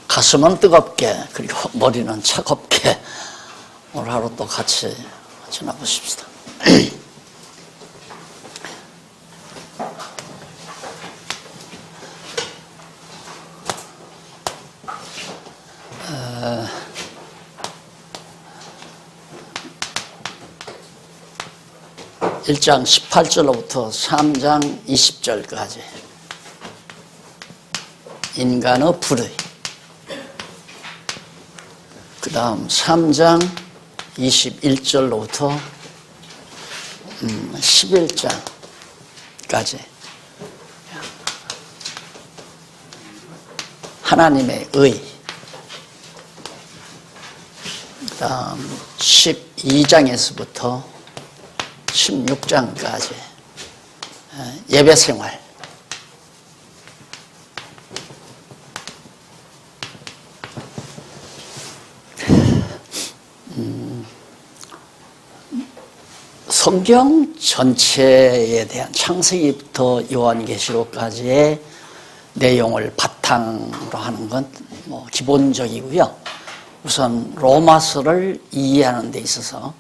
가슴은 뜨겁게 그리고 머리는 차갑게 오늘 하루 또 같이 지나보십시다. 일 1장 18절로부터 3장 20절까지 인간의 불의, 그 다음 3장 21절로부터 11장까지 하나님의 의, 그 다음 12장에서부터 16장까지 예배생활, 성경 전체에 대한 창세기부터 요한계시록까지의 내용을 바탕으로 하는 건 뭐 기본적이고요. 우선 로마서를 이해하는 데 있어서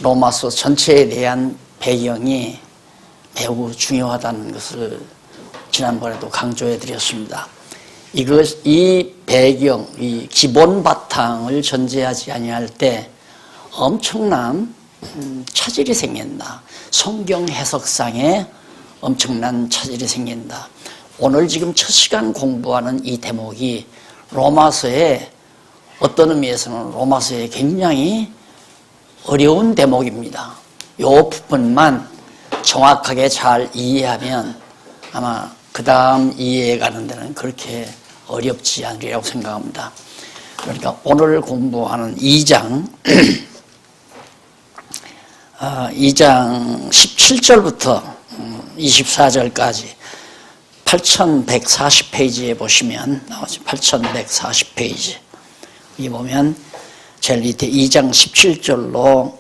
로마서 전체에 대한 배경이 매우 중요하다는 것을 지난번에도 강조해 드렸습니다. 이 배경, 이 기본 바탕을 전제하지 아니할 때 엄청난 차질이 생긴다. 성경 해석상에 엄청난 차질이 생긴다. 오늘 지금 첫 시간 공부하는 이 대목이 로마서의 어떤 의미에서는 로마서의 굉장히 어려운 대목입니다. 이 부분만 정확하게 잘 이해하면 아마 그 다음 이해해 가는 데는 그렇게 어렵지 않으리라고 생각합니다. 그러니까 오늘 공부하는 2장 17절부터 24절까지 8140페이지에 보시면 나오죠. 8140페이지. 여기 보면 제일 밑에 2장 17절로부터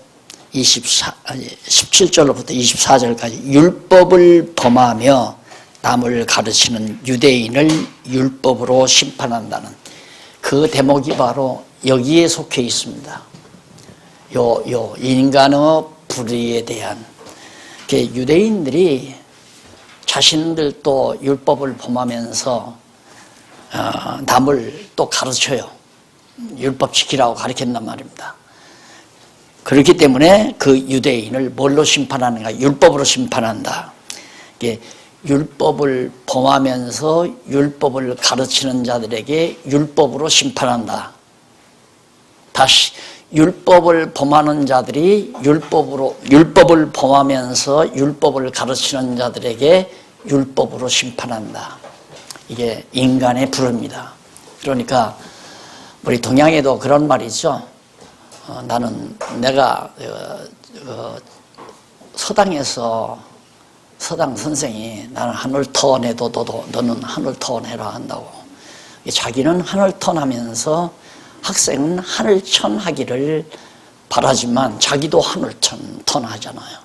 24절까지 율법을 범하며 남을 가르치는 유대인을 율법으로 심판한다는 그 대목이 바로 여기에 속해 있습니다. 요 인간의 불의에 대한 유대인들이 자신들도 율법을 범하면서 남을 또 가르쳐요. 율법 지키라고 가르쳤단 말입니다. 그렇기 때문에 그 유대인을 뭘로 심판하는가? 율법으로 심판한다. 율법을 범하면서 율법을 가르치는 자들에게 율법으로 심판한다. 다시 율법을 범하는 자들이 율법을 범하면서 율법을 가르치는 자들에게 율법으로 심판한다. 이게 인간의 불의입니다. 그러니까 우리 동양에도 그런 말이죠. 내가 서당에서 서당 선생이 나는 하늘 턴해도 너는 하늘 턴해라 한다고. 자기는 하늘 턴하면서 학생은 하늘천 하기를 바라지만 자기도 하늘천 턴하잖아요.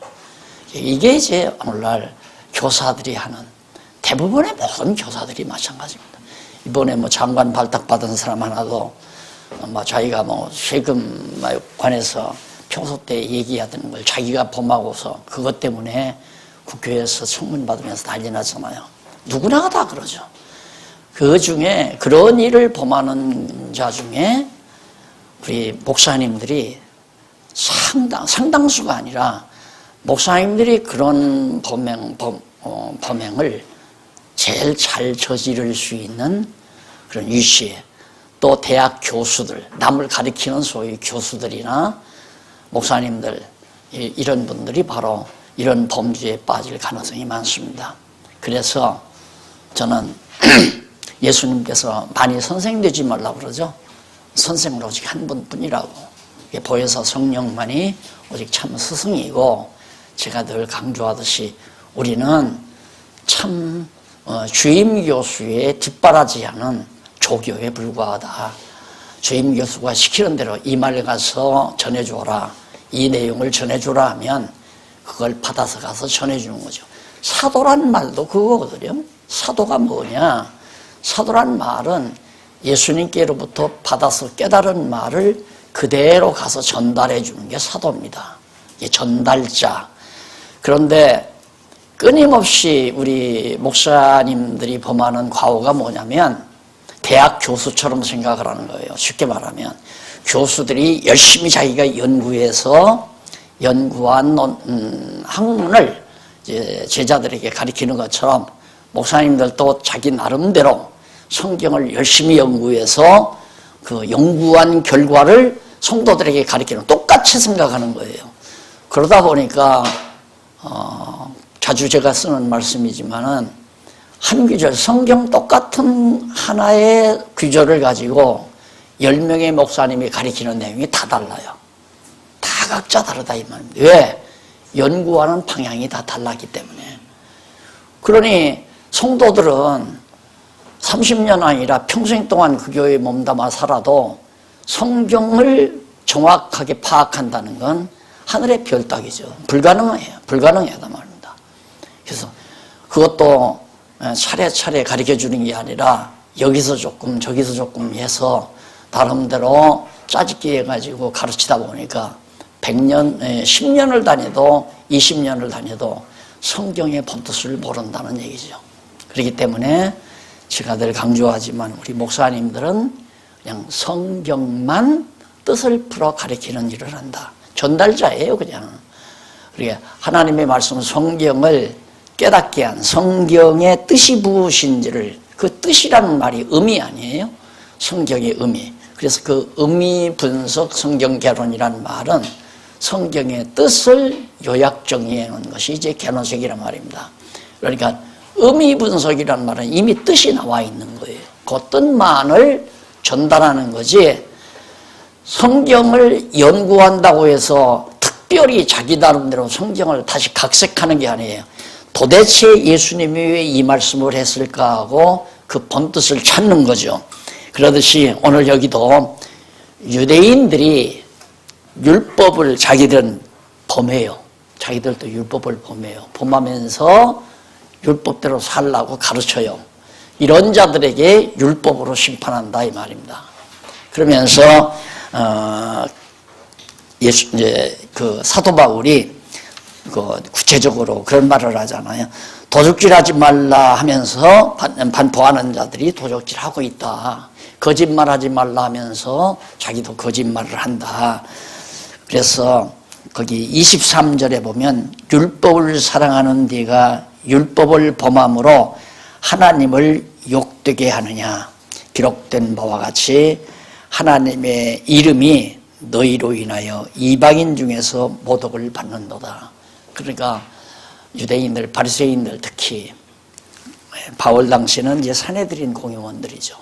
이게 이제 오늘날 교사들이 하는, 대부분의 모든 교사들이 마찬가지입니다. 이번에 장관 발탁받은 사람 하나도 자기가 세금에 관해서 평소 때 얘기하던 걸 자기가 범하고서 그것 때문에 국회에서 청문 받으면서 난리 났잖아요. 누구나 다 그러죠. 그 중에 그런 일을 범하는 자 중에 우리 목사님들이 상당수가 아니라 목사님들이 그런 범행을 제일 잘 저지를 수 있는 그런 위치에, 또 대학 교수들, 남을 가리키는 소위 교수들이나 목사님들, 이런 분들이 바로 이런 범죄에 빠질 가능성이 많습니다. 그래서 저는 예수님께서 많이 선생 되지 말라고 그러죠. 선생은 오직 한 분뿐이라고. 보혜사 성령만이 오직 참 스승이고, 제가 늘 강조하듯이 우리는 참 주임 교수의 뒷바라지하는 조교에 불과하다. 주임 교수가 시키는 대로 이 말 가서 전해줘라, 이 내용을 전해줘라 하면 그걸 받아서 가서 전해주는 거죠. 사도란 말도 그거거든요. 사도가 뭐냐? 사도란 말은 예수님께로부터 받아서 깨달은 말을 그대로 가서 전달해 주는 게 사도입니다. 이게 전달자. 그런데 끊임없이 우리 목사님들이 범하는 과오가 뭐냐면 대학 교수처럼 생각을 하는 거예요. 쉽게 말하면 교수들이 열심히 자기가 연구해서 연구한 학문을 이제 제자들에게 가르치는 것처럼 목사님들도 자기 나름대로 성경을 열심히 연구해서 그 연구한 결과를 성도들에게 가르치는, 똑같이 생각하는 거예요. 그러다 보니까 자주 제가 쓰는 말씀이지만은 한 구절, 성경 똑같은 하나의 구절을 가지고 10명의 목사님이 가르치는 내용이 다 달라요. 다 각자 다르다 이 말입니다. 왜? 연구하는 방향이 다 달랐기 때문에. 그러니 성도들은 30년 아니라 평생 동안 그 교회에 몸담아 살아도 성경을 정확하게 파악한다는 건 하늘의 별 따기죠. 불가능해요. 불가능하단 말입니다. 그래서 그것도 차례차례 가르쳐 주는 게 아니라 여기서 조금 저기서 조금 해서 나름대로 짜집기 해가지고 가르치다 보니까 100년, 10년을 다녀도 20년을 다녀도 성경의 본뜻을 모른다는 얘기죠. 그렇기 때문에 제가 늘 강조하지만 우리 목사님들은 그냥 성경만 뜻을 풀어 가르치는 일을 한다. 전달자예요, 그냥. 그러니까 하나님의 말씀 성경을 깨닫게 한 성경의 뜻이 무엇인지를, 그 뜻이라는 말이 의미 아니에요? 성경의 의미. 그래서 그 의미 분석 성경 개론이라는 말은 성경의 뜻을 요약 정리해 놓은 것이 이제 개론책이란 말입니다. 그러니까 의미 분석이라는 말은 이미 뜻이 나와 있는 거예요. 그 뜻만을 전달하는 거지, 성경을 연구한다고 해서 특별히 자기 나름대로 성경을 다시 각색하는 게 아니에요. 도대체 예수님이 왜 이 말씀을 했을까 하고 그 본뜻을 찾는 거죠. 그러듯이 오늘 여기도 유대인들이 율법을 자기들은 범해요. 자기들도 율법을 범해요. 범하면서 율법대로 살라고 가르쳐요. 이런 자들에게 율법으로 심판한다 이 말입니다. 그러면서 이제 그 사도 바울이 구체적으로 그런 말을 하잖아요. 도적질하지 말라 하면서 반포하는 자들이 도적질하고 있다. 거짓말하지 말라 하면서 자기도 거짓말을 한다. 그래서 거기 23절에 보면 율법을 사랑하는 네가 율법을 범함으로 하나님을 욕되게 하느냐. 기록된 바와 같이 하나님의 이름이 너희로 인하여 이방인 중에서 모독을 받는도다. 그러니까 유대인들, 바리새인들 특히 바울 당시는 이제 산헤드린 공회원들이죠.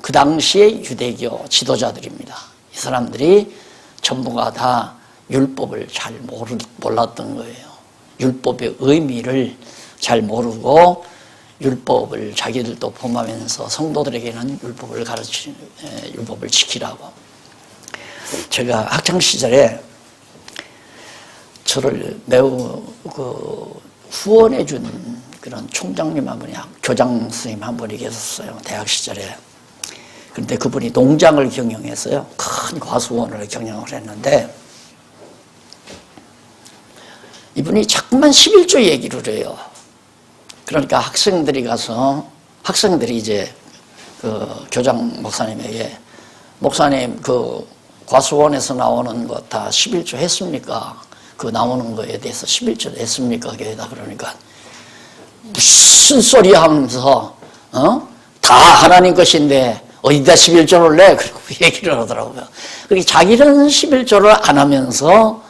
그 당시의 유대교 지도자들입니다. 이 사람들이 전부가 다 율법을 잘 몰랐던 거예요. 율법의 의미를 잘 모르고 율법을 자기들도 범하면서 성도들에게는 율법을 율법을 지키라고. 제가 학창 시절에 저를 매우 후원해 준 그런 총장님 한 분이, 교장 선생님 한 분이 계셨어요. 대학 시절에. 그런데 그분이 농장을 경영했어요. 큰 과수원을 경영을 했는데 이분이 자꾸만 11조 얘기를 해요. 그러니까 학생들이 이제 그 교장 목사님에게, 목사님 그 과수원에서 나오는 거 다 11조 했습니까? 그 나오는 거에 대해서 11조 했습니까? 그러니까 무슨 소리 하면서 다 하나님 것인데 어디다 11조를 내? 그리고 얘기를 하더라고요. 그게 자기는 11조를 안 하면서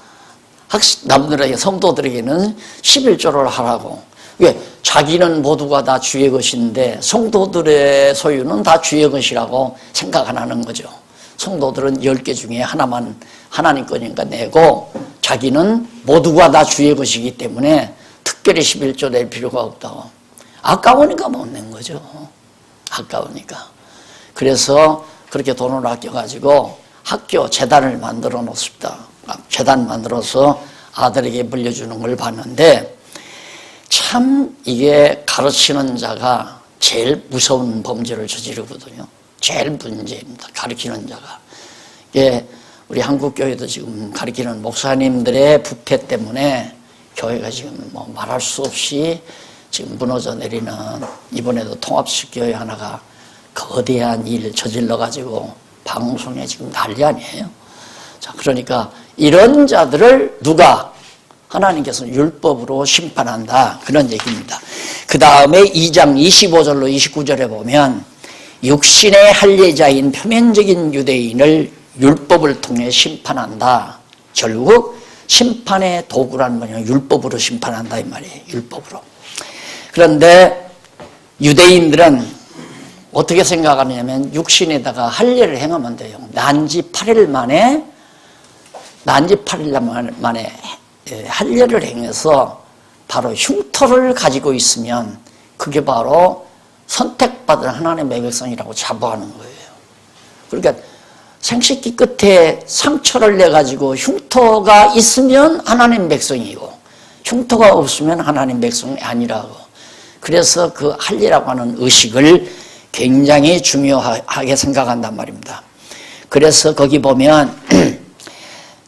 남들에게, 성도들에게는 11조를 하라고. 왜? 자기는 모두가 다 주의 것인데 성도들의 소유는 다 주의 것이라고 생각 안 하는 거죠. 성도들은 10개 중에 하나만 하나님 거니까 내고 자기는 모두가 다 주의 것이기 때문에 특별히 11조 낼 필요가 없다고. 아까우니까 못 낸 거죠. 아까우니까. 그래서 그렇게 돈을 아껴가지고 학교 재단을 만들어 놓습니다. 재단 만들어서 아들에게 물려주는 걸 봤는데 참 이게 가르치는 자가 제일 무서운 범죄를 저지르거든요. 제일 문제입니다. 가르치는 자가. 예, 우리 한국교회도 지금 가르치는 목사님들의 부패 때문에 교회가 지금 뭐 말할 수 없이 지금 무너져 내리는, 이번에도 통합식 교회 하나가 거대한 일 저질러가지고 방송에 지금 난리 아니에요. 자, 그러니까 이런 자들을 누가? 하나님께서는 율법으로 심판한다. 그런 얘기입니다. 그 다음에 2장 25절로 29절에 보면 육신의 할례자인 표면적인 유대인을 율법을 통해 심판한다. 결국 심판의 도구란 말이에요. 율법으로 심판한다 이 말이에요. 율법으로. 그런데 유대인들은 어떻게 생각하냐면 육신에다가 할례를 행하면 돼요. 난지 8일 만에 할례를 행해서 바로 흉터를 가지고 있으면 그게 바로 선택받은 하나님의 백성이라고 자부하는 거예요. 그러니까 생식기 끝에 상처를 내가지고 흉터가 있으면 하나님 백성이고 흉터가 없으면 하나님 백성이 아니라고. 그래서 그 할례라고 하는 의식을 굉장히 중요하게 생각한단 말입니다. 그래서 거기 보면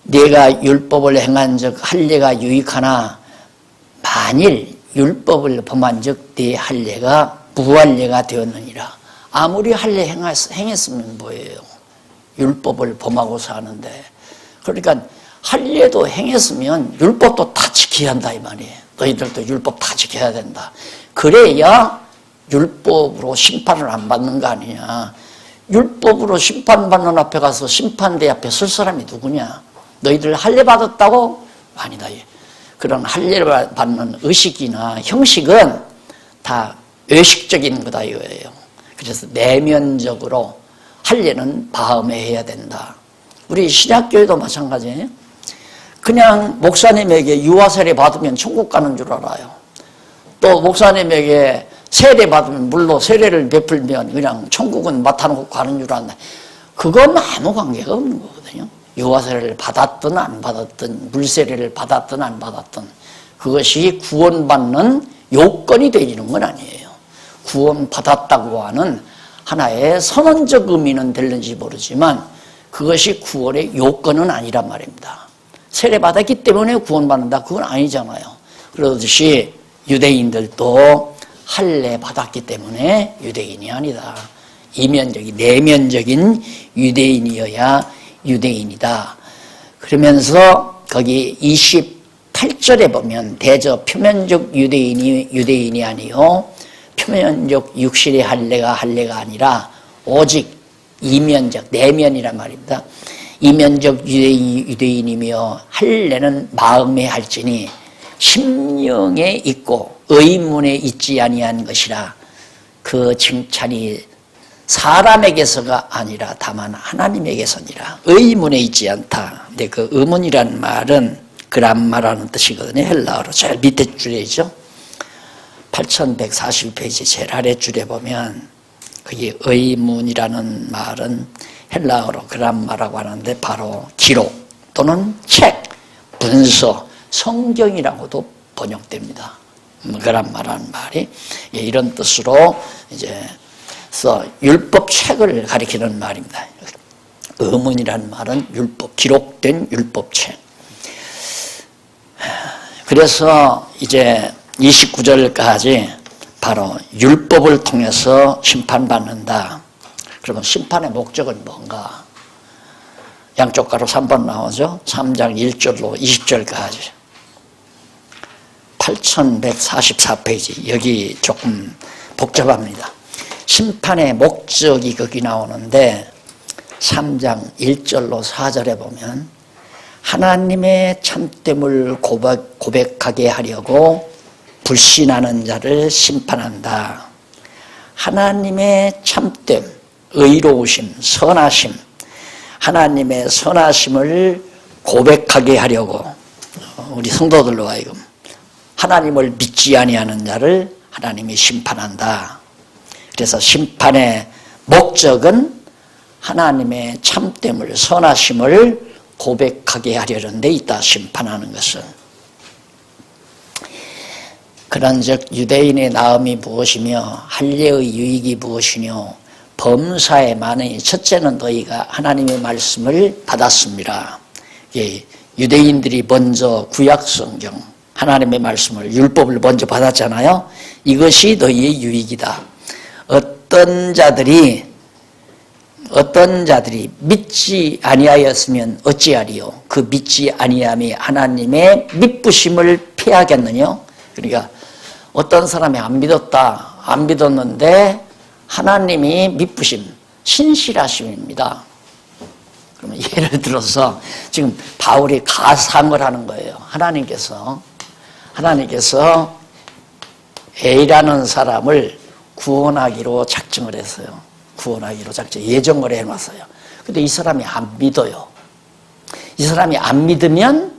네가 율법을 행한 적 할례가 유익하나 만일 율법을 범한 적 네 할례가 무할례가 되었느니라. 아무리 할례 행했으면 뭐예요? 율법을 범하고 사는데. 그러니까 할례도 행했으면 율법도 다 지켜야 한다 이 말이에요. 너희들도 율법 다 지켜야 된다. 그래야 율법으로 심판을 안 받는 거 아니냐. 율법으로 심판받는 앞에 가서 심판대 앞에 설 사람이 누구냐. 너희들 할례 받았다고? 아니다. 그런 할례를 받는 의식이나 형식은 다 외식적인 거다 이거예요. 그래서 내면적으로 할례는 마음에 해야 된다. 우리 신약교회도 마찬가지예요. 그냥 목사님에게 유아세례 받으면 천국 가는 줄 알아요. 또 목사님에게 세례 받으면 물로 세례를 베풀면 그냥 천국은 맡아놓고 가는 줄 안다. 그건 아무 관계가 없는 거거든요. 유아세례를 받았든 안 받았든 물세례를 받았든 안 받았든 그것이 구원받는 요건이 되는 건 아니에요. 구원받았다고 하는 하나의 선언적 의미는 될는지 모르지만 그것이 구원의 요건은 아니란 말입니다. 세례받았기 때문에 구원받는다 그건 아니잖아요. 그러듯이 유대인들도 할례 받았기 때문에 유대인이 아니다. 이면적인 내면적인 유대인이어야 유대인이다. 그러면서 거기 28절에 보면 대저 표면적 유대인이 아니요 표면적 육신의 할례가 아니라 오직 이면적 내면이란 말입니다. 이면적 유대인이며 할례는 마음에 할지니 심령에 있고 의문에 있지 아니한 것이라. 그 칭찬이 사람에게서가 아니라 다만 하나님에게서니라. 의문에 있지 않다. 근데 그 의문이란 말은 그람마라는 뜻이거든요. 헬라어로 제일 밑에 줄이죠. 8141페이지 제일 아래 줄에 보면 그게 의문이라는 말은 헬라어로 그람마라고 하는데 바로 기록 또는 책, 문서, 성경이라고도 번역됩니다. 그람마라는 말이 이런 뜻으로 이제 율법 책을 가리키는 말입니다. 의문이라는 말은 율법, 기록된 율법 책. 그래서 이제 29절까지 바로 율법을 통해서 심판받는다. 그러면 심판의 목적은 뭔가? 양쪽 가로 3번 나오죠? 3장 1절로 20절까지. 8144페이지. 여기 조금 복잡합니다. 심판의 목적이 거기 나오는데 3장 1절로 4절에 보면 하나님의 참됨을 고백하게 하려고 불신하는 자를 심판한다. 하나님의 참됨, 의로우심, 선하심, 하나님의 선하심을 고백하게 하려고 우리 성도들로 하여금 하나님을 믿지 아니하는 자를 하나님이 심판한다. 그래서 심판의 목적은 하나님의 참됨을, 선하심을 고백하게 하려는 데 있다. 심판하는 것은. 그런즉 유대인의 나음이 무엇이며 할례의 유익이 무엇이뇨 범사에 많으니 첫째는 너희가 하나님의 말씀을 받았습니다. 유대인들이 먼저 구약성경 하나님의 말씀을 율법을 먼저 받았잖아요. 이것이 너희의 유익이다. 어떤 자들이 믿지 아니하였으면 어찌하리요 그 믿지 아니함이 하나님의 미쁘심을 패하겠느냐. 그러니까 어떤 사람이 안 믿었는데 하나님이 미쁘심, 신실하심입니다. 그러면 예를 들어서 지금 바울이 가상을 하는 거예요. 하나님께서 A라는 사람을 구원하기로 작정을 했어요. 예정을 해놨어요. 근데 이 사람이 안 믿어요. 이 사람이 안 믿으면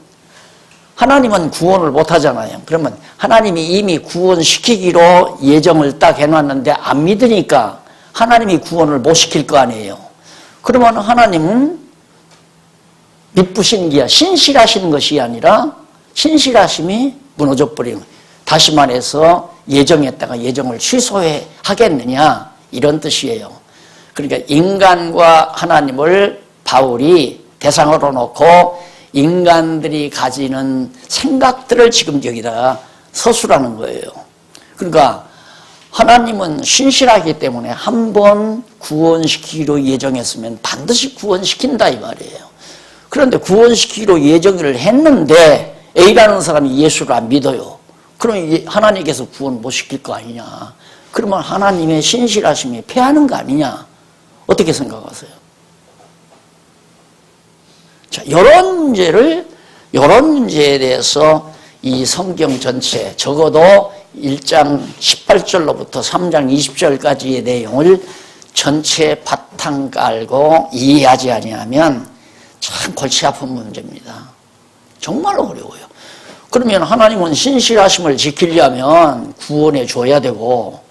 하나님은 구원을 못 하잖아요. 그러면 하나님이 이미 구원시키기로 예정을 딱 해놨는데 안 믿으니까 하나님이 구원을 못 시킬 거 아니에요. 그러면 하나님은 미쁘신 게 신실하신 것이 아니라 신실하심이 무너져 버리는 거예요. 다시 말해서 예정했다가 예정을 취소하겠느냐 이런 뜻이에요. 그러니까 인간과 하나님을 바울이 대상으로 놓고 인간들이 가지는 생각들을 지금 여기다가 서술하는 거예요. 그러니까 하나님은 신실하기 때문에 한 번 구원시키기로 예정했으면 반드시 구원시킨다 이 말이에요. 그런데 구원시키기로 예정을 했는데 A라는 사람이 예수를 안 믿어요. 그럼 하나님께서 구원 못 시킬 거 아니냐. 그러면 하나님의 신실하심이 패하는 거 아니냐. 어떻게 생각하세요? 자, 이런 문제에 대해서 이 성경 전체, 적어도 1장 18절로부터 3장 20절까지의 내용을 전체 바탕 깔고 이해하지 아니하면 참 골치 아픈 문제입니다. 정말로 어려워요. 그러면 하나님은 신실하심을 지키려면 구원해 줘야 되고,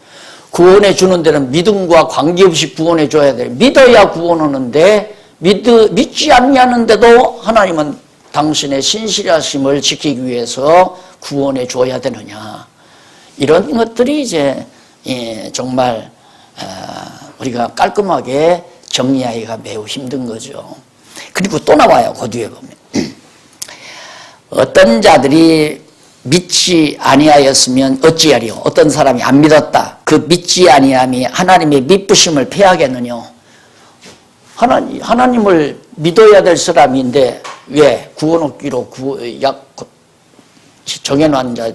구원해 주는 데는 믿음과 관계없이 구원해 줘야 돼요. 믿어야 구원하는데 믿지 않냐는데도 하나님은 당신의 신실하심을 지키기 위해서 구원해 줘야 되느냐. 이런 것들이 이제 정말 우리가 깔끔하게 정리하기가 매우 힘든 거죠. 그리고 또 나와요. 그 뒤에 보면 어떤 자들이 믿지 아니하였으면 어찌하리요. 어떤 사람이 안 믿었다. 그 믿지 아니함이 하나님의 미쁘심을 패하겠느냐. 하나님을 믿어야 될 사람인데 왜 구원 얻기로 정해놓은 자,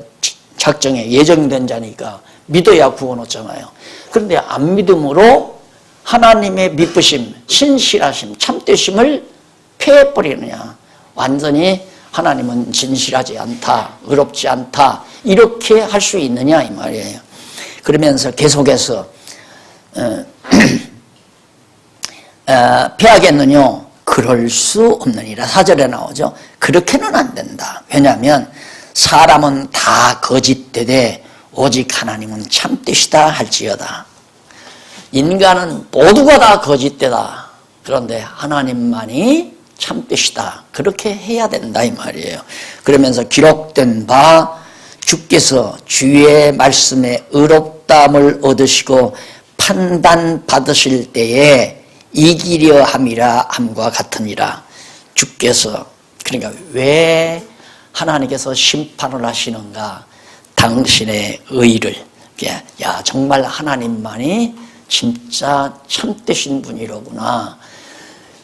작정에 예정된 자니까 믿어야 구원 얻잖아요. 그런데 안 믿음으로 하나님의 미쁘심, 신실하심, 참되심을 패해버리느냐. 완전히 하나님은 진실하지 않다, 의롭지 않다 이렇게 할 수 있느냐 이 말이에요. 그러면서 계속해서 패하겠느냐? 그럴 수 없느니라. 4절에 나오죠. 그렇게는 안 된다. 왜냐하면 사람은 다 거짓되되 오직 하나님은 참되시다 할지어다. 인간은 모두가 다 거짓되다. 그런데 하나님만이 참되시다. 그렇게 해야 된다 이 말이에요. 그러면서 기록된 바 주께서 주의 말씀에 의롭다함을 얻으시고 판단받으실 때에 이기려 함이라 함과 같으니라. 주께서, 그러니까 왜 하나님께서 심판을 하시는가? 당신의 의를, 야 정말 하나님만이 진짜 참되신 분이로구나.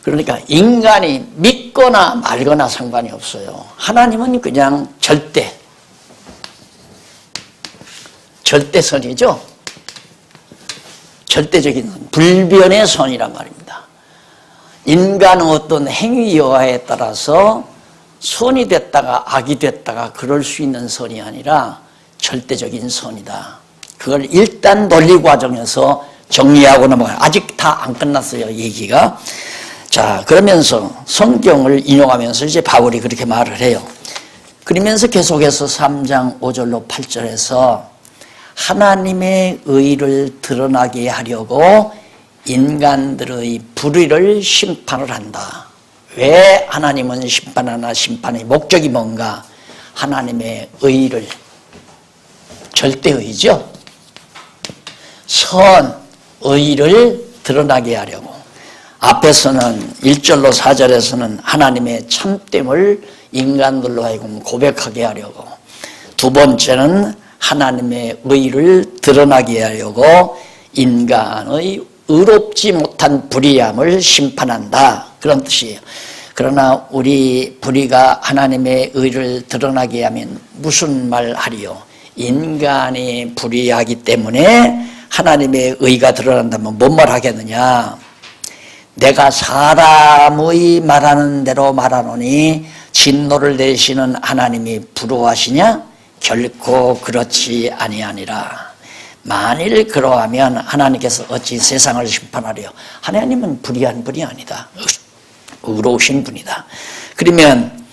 그러니까 인간이 믿거나 말거나 상관이 없어요. 하나님은 그냥 절대선이죠. 절대적인 불변의 선이란 말입니다. 인간의 어떤 행위 여하에 따라서 선이 됐다가 악이 됐다가 그럴 수 있는 선이 아니라 절대적인 선이다. 그걸 일단 논리 과정에서 정리하고 넘어가요. 아직 다 안 끝났어요, 얘기가. 자, 그러면서 성경을 인용하면서 이제 바울이 그렇게 말을 해요. 그러면서 계속해서 3장 5절로 8절에서 하나님의 의를 드러나게 하려고 인간들의 불의를 심판을 한다. 왜 하나님은 심판하나? 심판의 목적이 뭔가? 하나님의 의를 절대의죠. 선의를 드러나게 하려고. 앞에서는 1절로 4절에서는 하나님의 참됨을 인간들로 하여금 고백하게 하려고, 두 번째는 하나님의 의를 드러나게 하려고 인간의 의롭지 못한 불의함을 심판한다, 그런 뜻이에요. 그러나 우리 불의가 하나님의 의를 드러나게 하면 무슨 말 하리요? 인간이 불의하기 때문에 하나님의 의가 드러난다면 뭔 말 하겠느냐? 내가 사람의 말하는 대로 말하노니 진노를 내리시는 하나님이 부러워하시냐? 결코 그렇지 아니하니라. 만일 그러하면 하나님께서 어찌 세상을 심판하려? 하나님은 불의한 분이 아니다. 의로우신 분이다. 그러면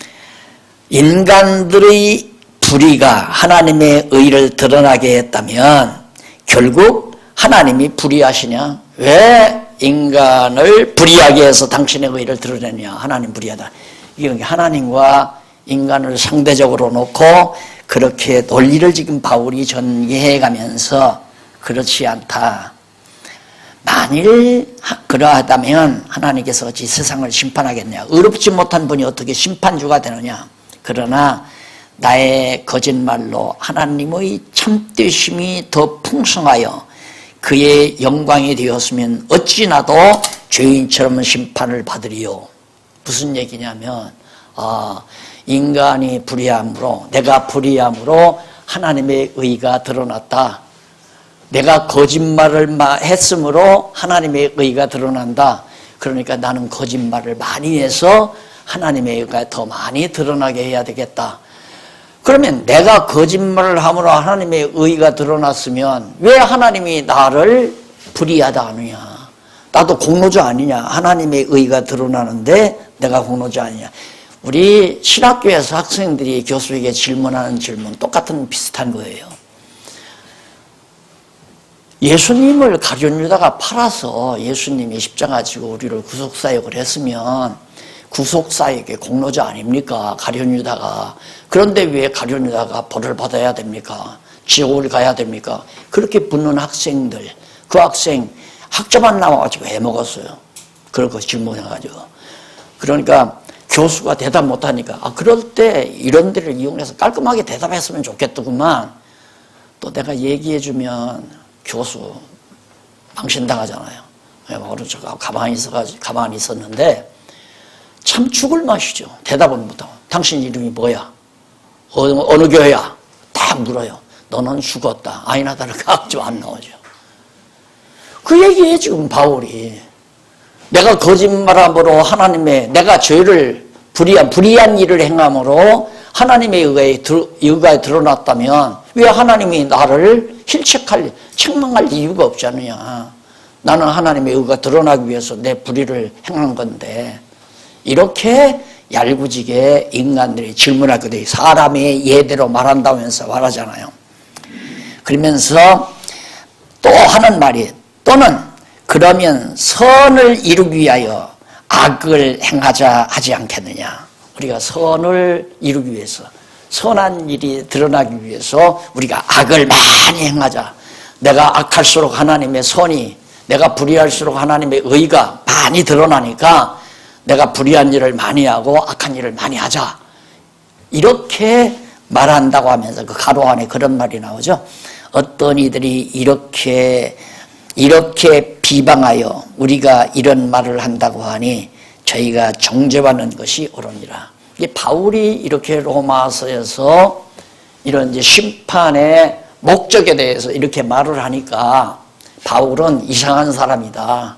인간들의 불의가 하나님의 의를 드러나게 했다면 결국 하나님이 불의하시냐? 왜 인간을 불의하게 해서 당신의 의를 드러내냐? 하나님 불의하다. 이게 하나님과 인간을 상대적으로 놓고 그렇게 논리를 지금 바울이 전개해 가면서 그렇지 않다. 만일 그러하다면 하나님께서 어찌 세상을 심판하겠냐? 의롭지 못한 분이 어떻게 심판주가 되느냐? 그러나 나의 거짓말로 하나님의 참되심이 더 풍성하여 그의 영광이 되었으면 어찌 나도 죄인처럼 심판을 받으리요? 무슨 얘기냐면 인간이 불의함으로, 내가 불의함으로 하나님의 의가 드러났다. 내가 거짓말을 했으므로 하나님의 의가 드러난다. 그러니까 나는 거짓말을 많이 해서 하나님의 의가 더 많이 드러나게 해야 되겠다. 그러면 내가 거짓말을 함으로 하나님의 의가 드러났으면 왜 하나님이 나를 불의하다 하느냐? 나도 공로자 아니냐? 하나님의 의가 드러나는데 내가 공로자 아니냐? 우리 신학교에서 학생들이 교수에게 질문하는 질문 똑같은 비슷한 거예요. 예수님을 가룟 유다가 팔아서 예수님이 십자가 지고 우리를 구속사역을 했으면 구속사역의 공로자 아닙니까? 가룟 유다가. 그런데 왜 가룟 유다가 벌을 받아야 됩니까? 지옥을 가야 됩니까? 그렇게 묻는 학생들, 그 학생 학점만 나와가지고 해먹었어요. 그런 거 질문해가지고. 그러니까 교수가 대답 못하니까 그럴 때 이런 데를 이용해서 깔끔하게 대답했으면 좋겠더구만. 또 내가 얘기해주면 교수 망신당하잖아요. 오른쪽 가만히 있었는데 참 죽을 맛이죠. 대답은 못하고. 당신 이름이 뭐야? 어느 교회야? 딱 물어요. 너는 죽었다. 아니나 다를까 좀 안 나오죠. 그 얘기에 지금 바울이 내가 거짓말함으로 하나님의, 내가 죄를 불의한 일을 행함으로 하나님의 의가 드러났다면 왜 하나님이 나를 책망할 이유가 없지 않느냐? 나는 하나님의 의가 드러나기 위해서 내 불의를 행한 건데, 이렇게 얄궂게 인간들이 질문할 때 사람의 예대로 말한다면서 말하잖아요. 그러면서 또 하는 말이, 또는 그러면 선을 이루기 위하여 악을 행하자 하지 않겠느냐? 우리가 선을 이루기 위해서, 선한 일이 드러나기 위해서 우리가 악을 많이 행하자. 내가 악할수록 하나님의 선이, 내가 불의할수록 하나님의 의가 많이 드러나니까 내가 불의한 일을 많이 하고 악한 일을 많이 하자. 이렇게 말한다고 하면서 그 가로 안에 그런 말이 나오죠. 어떤 이들이 이렇게 비방하여 우리가 이런 말을 한다고 하니 저희가 정죄받는 것이 옳으니라. 바울이 이렇게 로마서에서 이런 이제 심판의 목적에 대해서 이렇게 말을 하니까 바울은 이상한 사람이다.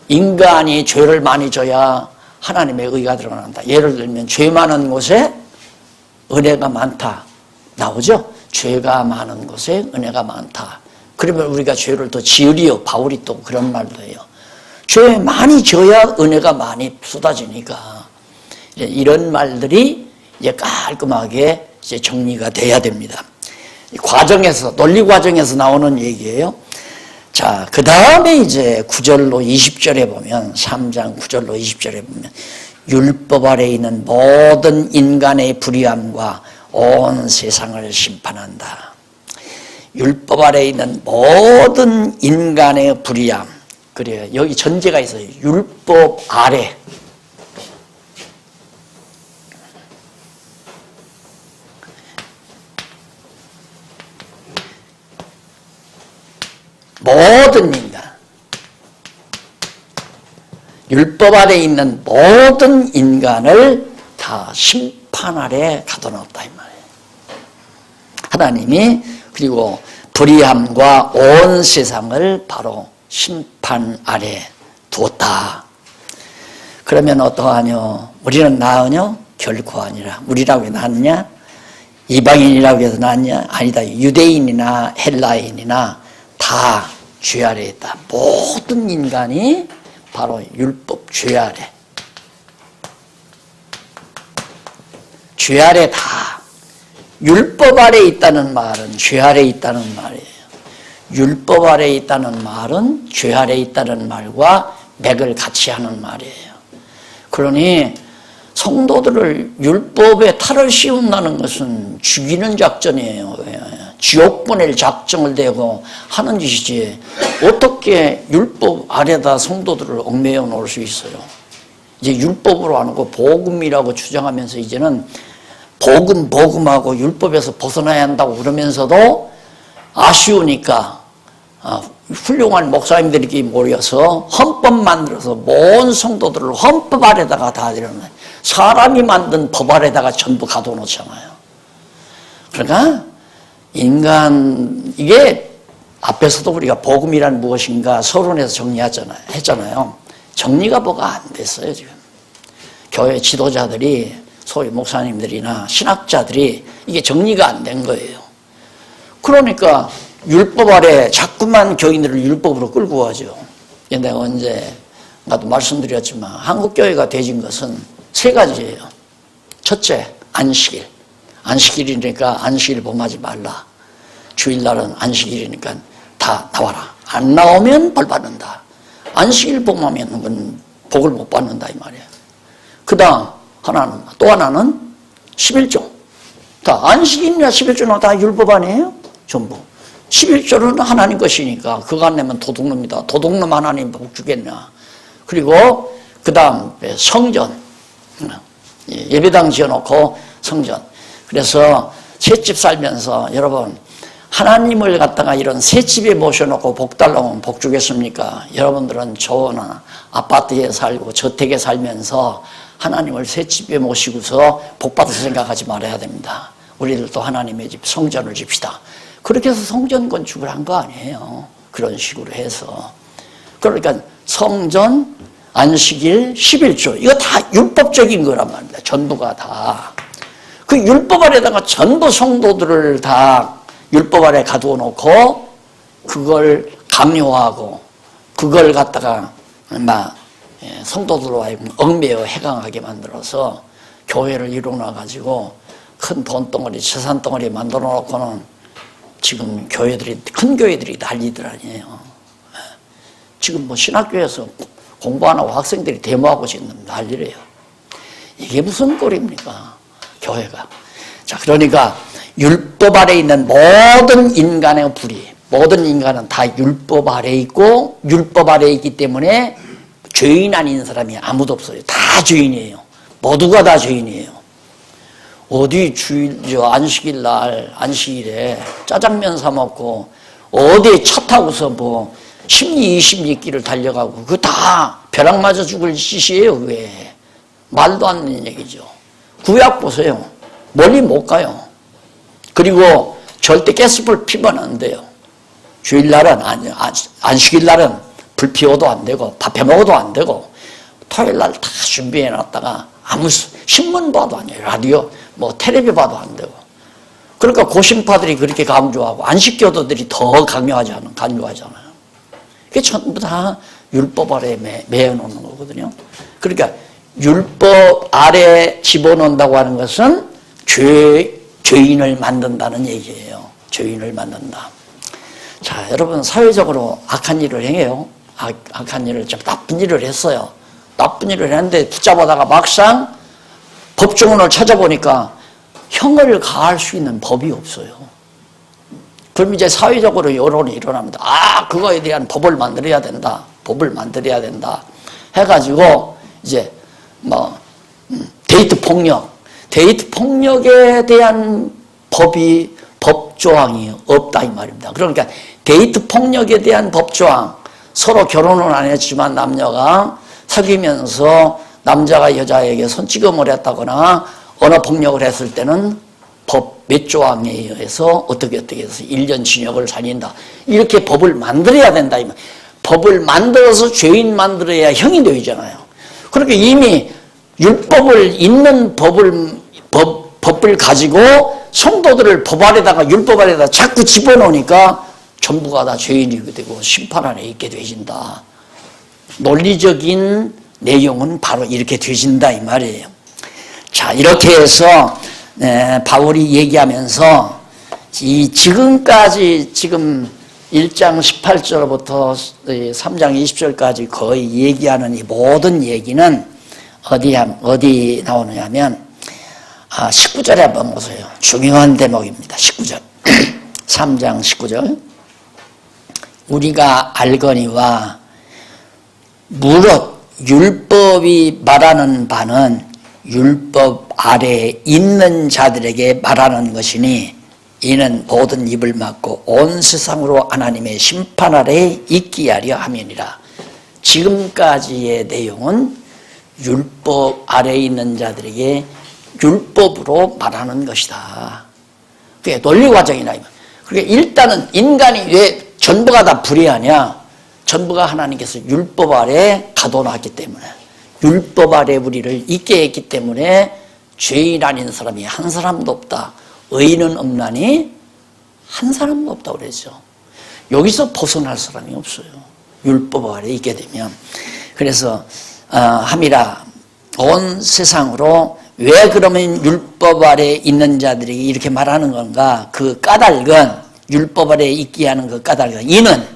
인간이 죄를 많이 져야 하나님의 의가 드러난다. 예를 들면 죄 많은 곳에 은혜가 많다 나오죠. 죄가 많은 곳에 은혜가 많다. 그러면 우리가 죄를 더 지으리요. 바울이 또 그런 말도 해요. 죄 많이 져야 은혜가 많이 쏟아지니까. 이런 말들이 이제 깔끔하게 이제 정리가 돼야 됩니다. 과정에서, 논리 과정에서 나오는 얘기예요. 자, 그 다음에 이제 9절로 20절에 보면, 3장 9절로 20절에 보면, 율법 아래 있는 모든 인간의 불의함과 온 세상을 심판한다. 율법 아래에 있는 모든 인간의 불의함. 그래요. 여기 전제가 있어요. 율법 아래. 모든 인간. 율법 아래 있는 모든 인간을 다 심판 아래 가둬놓았다 이 말이에요. 하나님이 그리고 불의함과 온 세상을 바로 심판 아래 두었다. 그러면 어떠하뇨? 우리는 나으뇨? 결코 아니라. 우리라고 해서 나느냐? 이방인이라고 해서 나느냐? 아니다. 유대인이나 헬라인이나 다 죄 아래에 있다. 모든 인간이 바로 율법 죄 아래. 죄 아래 다. 율법 아래 있다는 말은 죄 아래 있다는 말이에요. 율법 아래 있다는 말은 죄 아래 있다는 말과 맥을 같이 하는 말이에요. 그러니 성도들을 율법에 탈을 씌운다는 것은 죽이는 작전이에요. 지옥 보낼 작정을 대고 하는 짓이지 어떻게 율법 아래다 성도들을 얽매여 놓을 수 있어요. 이제 율법으로 안 하고 복음이라고 주장하면서 이제는 복음하고 율법에서 벗어나야 한다고 그러면서도 아쉬우니까 훌륭한 목사님들이 모여서 헌법 만들어서 모든 성도들을 헌법 아래다가 다 이러는 사람이 만든 법 아래다가 전부 가둬놓잖아요. 그러니까 인간 이게 앞에서도 우리가 복음이란 무엇인가 서론에서 했잖아요. 정리가 뭐가 안 됐어요 지금. 교회 지도자들이 소위 목사님들이나 신학자들이 이게 정리가 안 된 거예요. 그러니까 율법 아래 자꾸만 교인들을 율법으로 끌고 가죠. 내가 언젠가도 말씀드렸지만 한국교회가 되진 것은 세 가지예요. 첫째, 안식일. 안식일이니까 안식일 범하지 말라. 주일날은 안식일이니까 다 나와라. 안 나오면 벌 받는다. 안식일 범하면 그건 복을 못 받는다 이 말이에요. 그 다음 또 하나는 11조. 다 안식일이나 11조나 다 율법 아니에요? 전부. 11조는 하나님 것이니까 그거 안 내면 도둑놈이다. 도둑놈 하나님 복 주겠나. 그리고 그 다음 성전. 예배당 지어놓고 성전. 그래서 새집 살면서 여러분 하나님을 갖다가 이런 새집에 모셔놓고 복 달라면 복 주겠습니까? 여러분들은 좋은 아파트에 살고 저택에 살면서 하나님을 새집에 모시고서 복 받을 생각하지 말아야 됩니다. 우리들도 하나님의 집 성전을 집시다. 그렇게 해서 성전 건축을 한 거 아니에요. 그런 식으로 해서. 그러니까 성전, 안식일, 11조 이거 다 율법적인 거란 말입니다. 전부가 다. 그 율법 아래다가 전부 성도들을 다 율법 아래 가두어 놓고 그걸 강요하고 그걸 갖다가 성도들로 하여금 얽매여 해강하게 만들어서 교회를 이루어 가지고 큰 돈덩어리, 재산덩어리 만들어 놓고는 지금 큰 교회들이 난리들 아니에요. 지금 뭐 신학교에서 공부 안 하고 학생들이 데모하고 지금 난리래요. 이게 무슨 꼴입니까? 교회가. 자, 그러니까 율법 아래 있는 모든 인간의 불의, 모든 인간은 다 율법 아래 있고 율법 아래 있기 때문에 죄인 아닌 사람이 아무도 없어요. 다 죄인이에요. 모두가 다 죄인이에요. 어디 안식일 날, 안식일에 짜장면 사 먹고 어디에 차 타고서 뭐 10리, 20리 길을 달려가고 그거 다 벼락 맞아 죽을 짓이에요. 그게 말도 안 되는 얘기죠. 구약 보세요. 멀리 못 가요. 그리고 절대 가스불 피면 안 돼요. 주일날은 안식일날은 불 피워도 안 되고 밥 해먹어도 안 되고 토요일날 다 준비해놨다가 아무 신문 봐도 안 돼요. 라디오 뭐 텔레비 봐도 안 되고. 그러니까 고신파들이 그렇게 강조하고 안식교도들이 더 강요하잖아요. 그게 전부 다 율법 아래에 매여놓는 거거든요. 그러니까 율법 아래 집어넣는다고 하는 것은 죄인을 만든다는 얘기예요. 죄인을 만든다. 자, 여러분 사회적으로 악한 일을 행해요. 악한 일을 좀 나쁜 일을 했어요. 나쁜 일을 했는데 붙잡아다가 막상 법조문을 찾아보니까 형을 가할 수 있는 법이 없어요. 그럼 이제 사회적으로 여론이 일어납니다. 아, 그거에 대한 법을 만들어야 된다. 법을 만들어야 된다. 해가지고 이제 뭐 데이트 폭력에 대한 법 조항이 없다 이 말입니다. 그러니까 데이트 폭력에 대한 법 조항, 서로 결혼은 안 했지만 남녀가 사귀면서 남자가 여자에게 손찌검을 했다거나 언어 폭력을 했을 때는 법 몇 조항에 의해서 어떻게 해서 1년 징역을 살린다. 이렇게 법을 만들어야 된다. 법을 만들어서 죄인 만들어야 형이 되잖아요. 그러니까 이미 율법을 있는 법을 가지고 성도들을 법 아래다가 율법 아래다 자꾸 집어넣으니까 전부가 다 죄인이 되고 심판 안에 있게 되진다. 논리적인 내용은 바로 이렇게 되진다 이 말이에요. 자, 이렇게 해서 바울이 얘기하면서 지금까지 지금 1장 18절부터 3장 20절까지 거의 얘기하는 이 모든 얘기는 어디 나오느냐 하면 19절에 한번 보세요. 중요한 대목입니다. 19절 3장 19절 우리가 알거니와 무릇 율법이 말하는 바는 율법 아래에 있는 자들에게 말하는 것이니 이는 모든 입을 막고 온 세상으로 하나님의 심판 아래에 있게 하려 함이니라. 지금까지의 내용은 율법 아래에 있는 자들에게 율법으로 말하는 것이다. 그게 논리 과정이다. 그러니까 일단은 인간이 왜 전부가 다 불의하냐? 전부가 하나님께서 율법 아래에 가둬놨기 때문에, 율법 아래 우리를 있게 했기 때문에 죄인 아닌 사람이 한 사람도 없다. 의인은 없나니 한 사람도 없다고 그랬죠. 여기서 벗어날 사람이 없어요. 율법 아래 있게 되면. 그래서 함이라 온 세상으로 왜 그러면 율법 아래 있는 자들이 이렇게 말하는 건가? 그 까닭은, 율법 아래 있게 하는 그 까닭은, 이는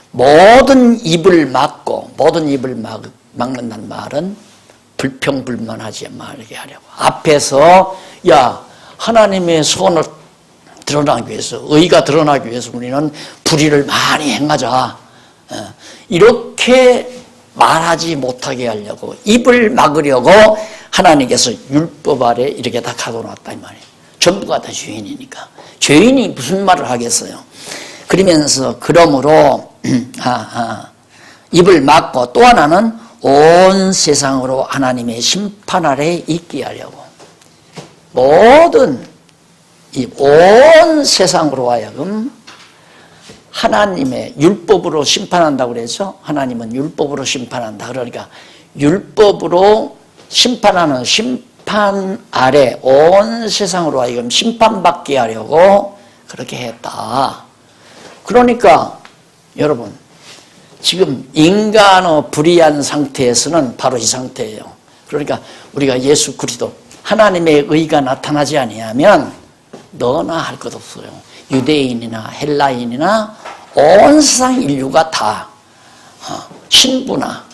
모든 입을 막고, 모든 입을 막는다는 말은 불평불만하지 말게 하려고. 앞에서 하나님의 소원을 드러나기 위해서, 의가 드러나기 위해서 우리는 불의를 많이 행하자. 이렇게 말하지 못하게 하려고, 입을 막으려고 하나님께서 율법 아래 이렇게 다 가둬놨다 이 말이에요. 전부가 다 죄인이니까. 죄인이 무슨 말을 하겠어요. 그러면서 그러므로 입을 막고, 또 하나는 온 세상으로 하나님의 심판 아래에 있게 하려고. 모든 이 온 세상으로 하여금 하나님의 율법으로 심판한다고 그래서 하나님은 율법으로 심판한다. 그러니까 율법으로 심판하는 심판 아래 온 세상으로 하여금 심판받게 하려고 그렇게 했다. 그러니까 여러분, 지금 인간의 불의한 상태에서는 바로 이 상태예요. 그러니까 우리가 예수 그리스도 하나님의 의가 나타나지 아니하면 너나 할 것 없어요. 유대인이나 헬라인이나 온 세상 인류가 다 신부나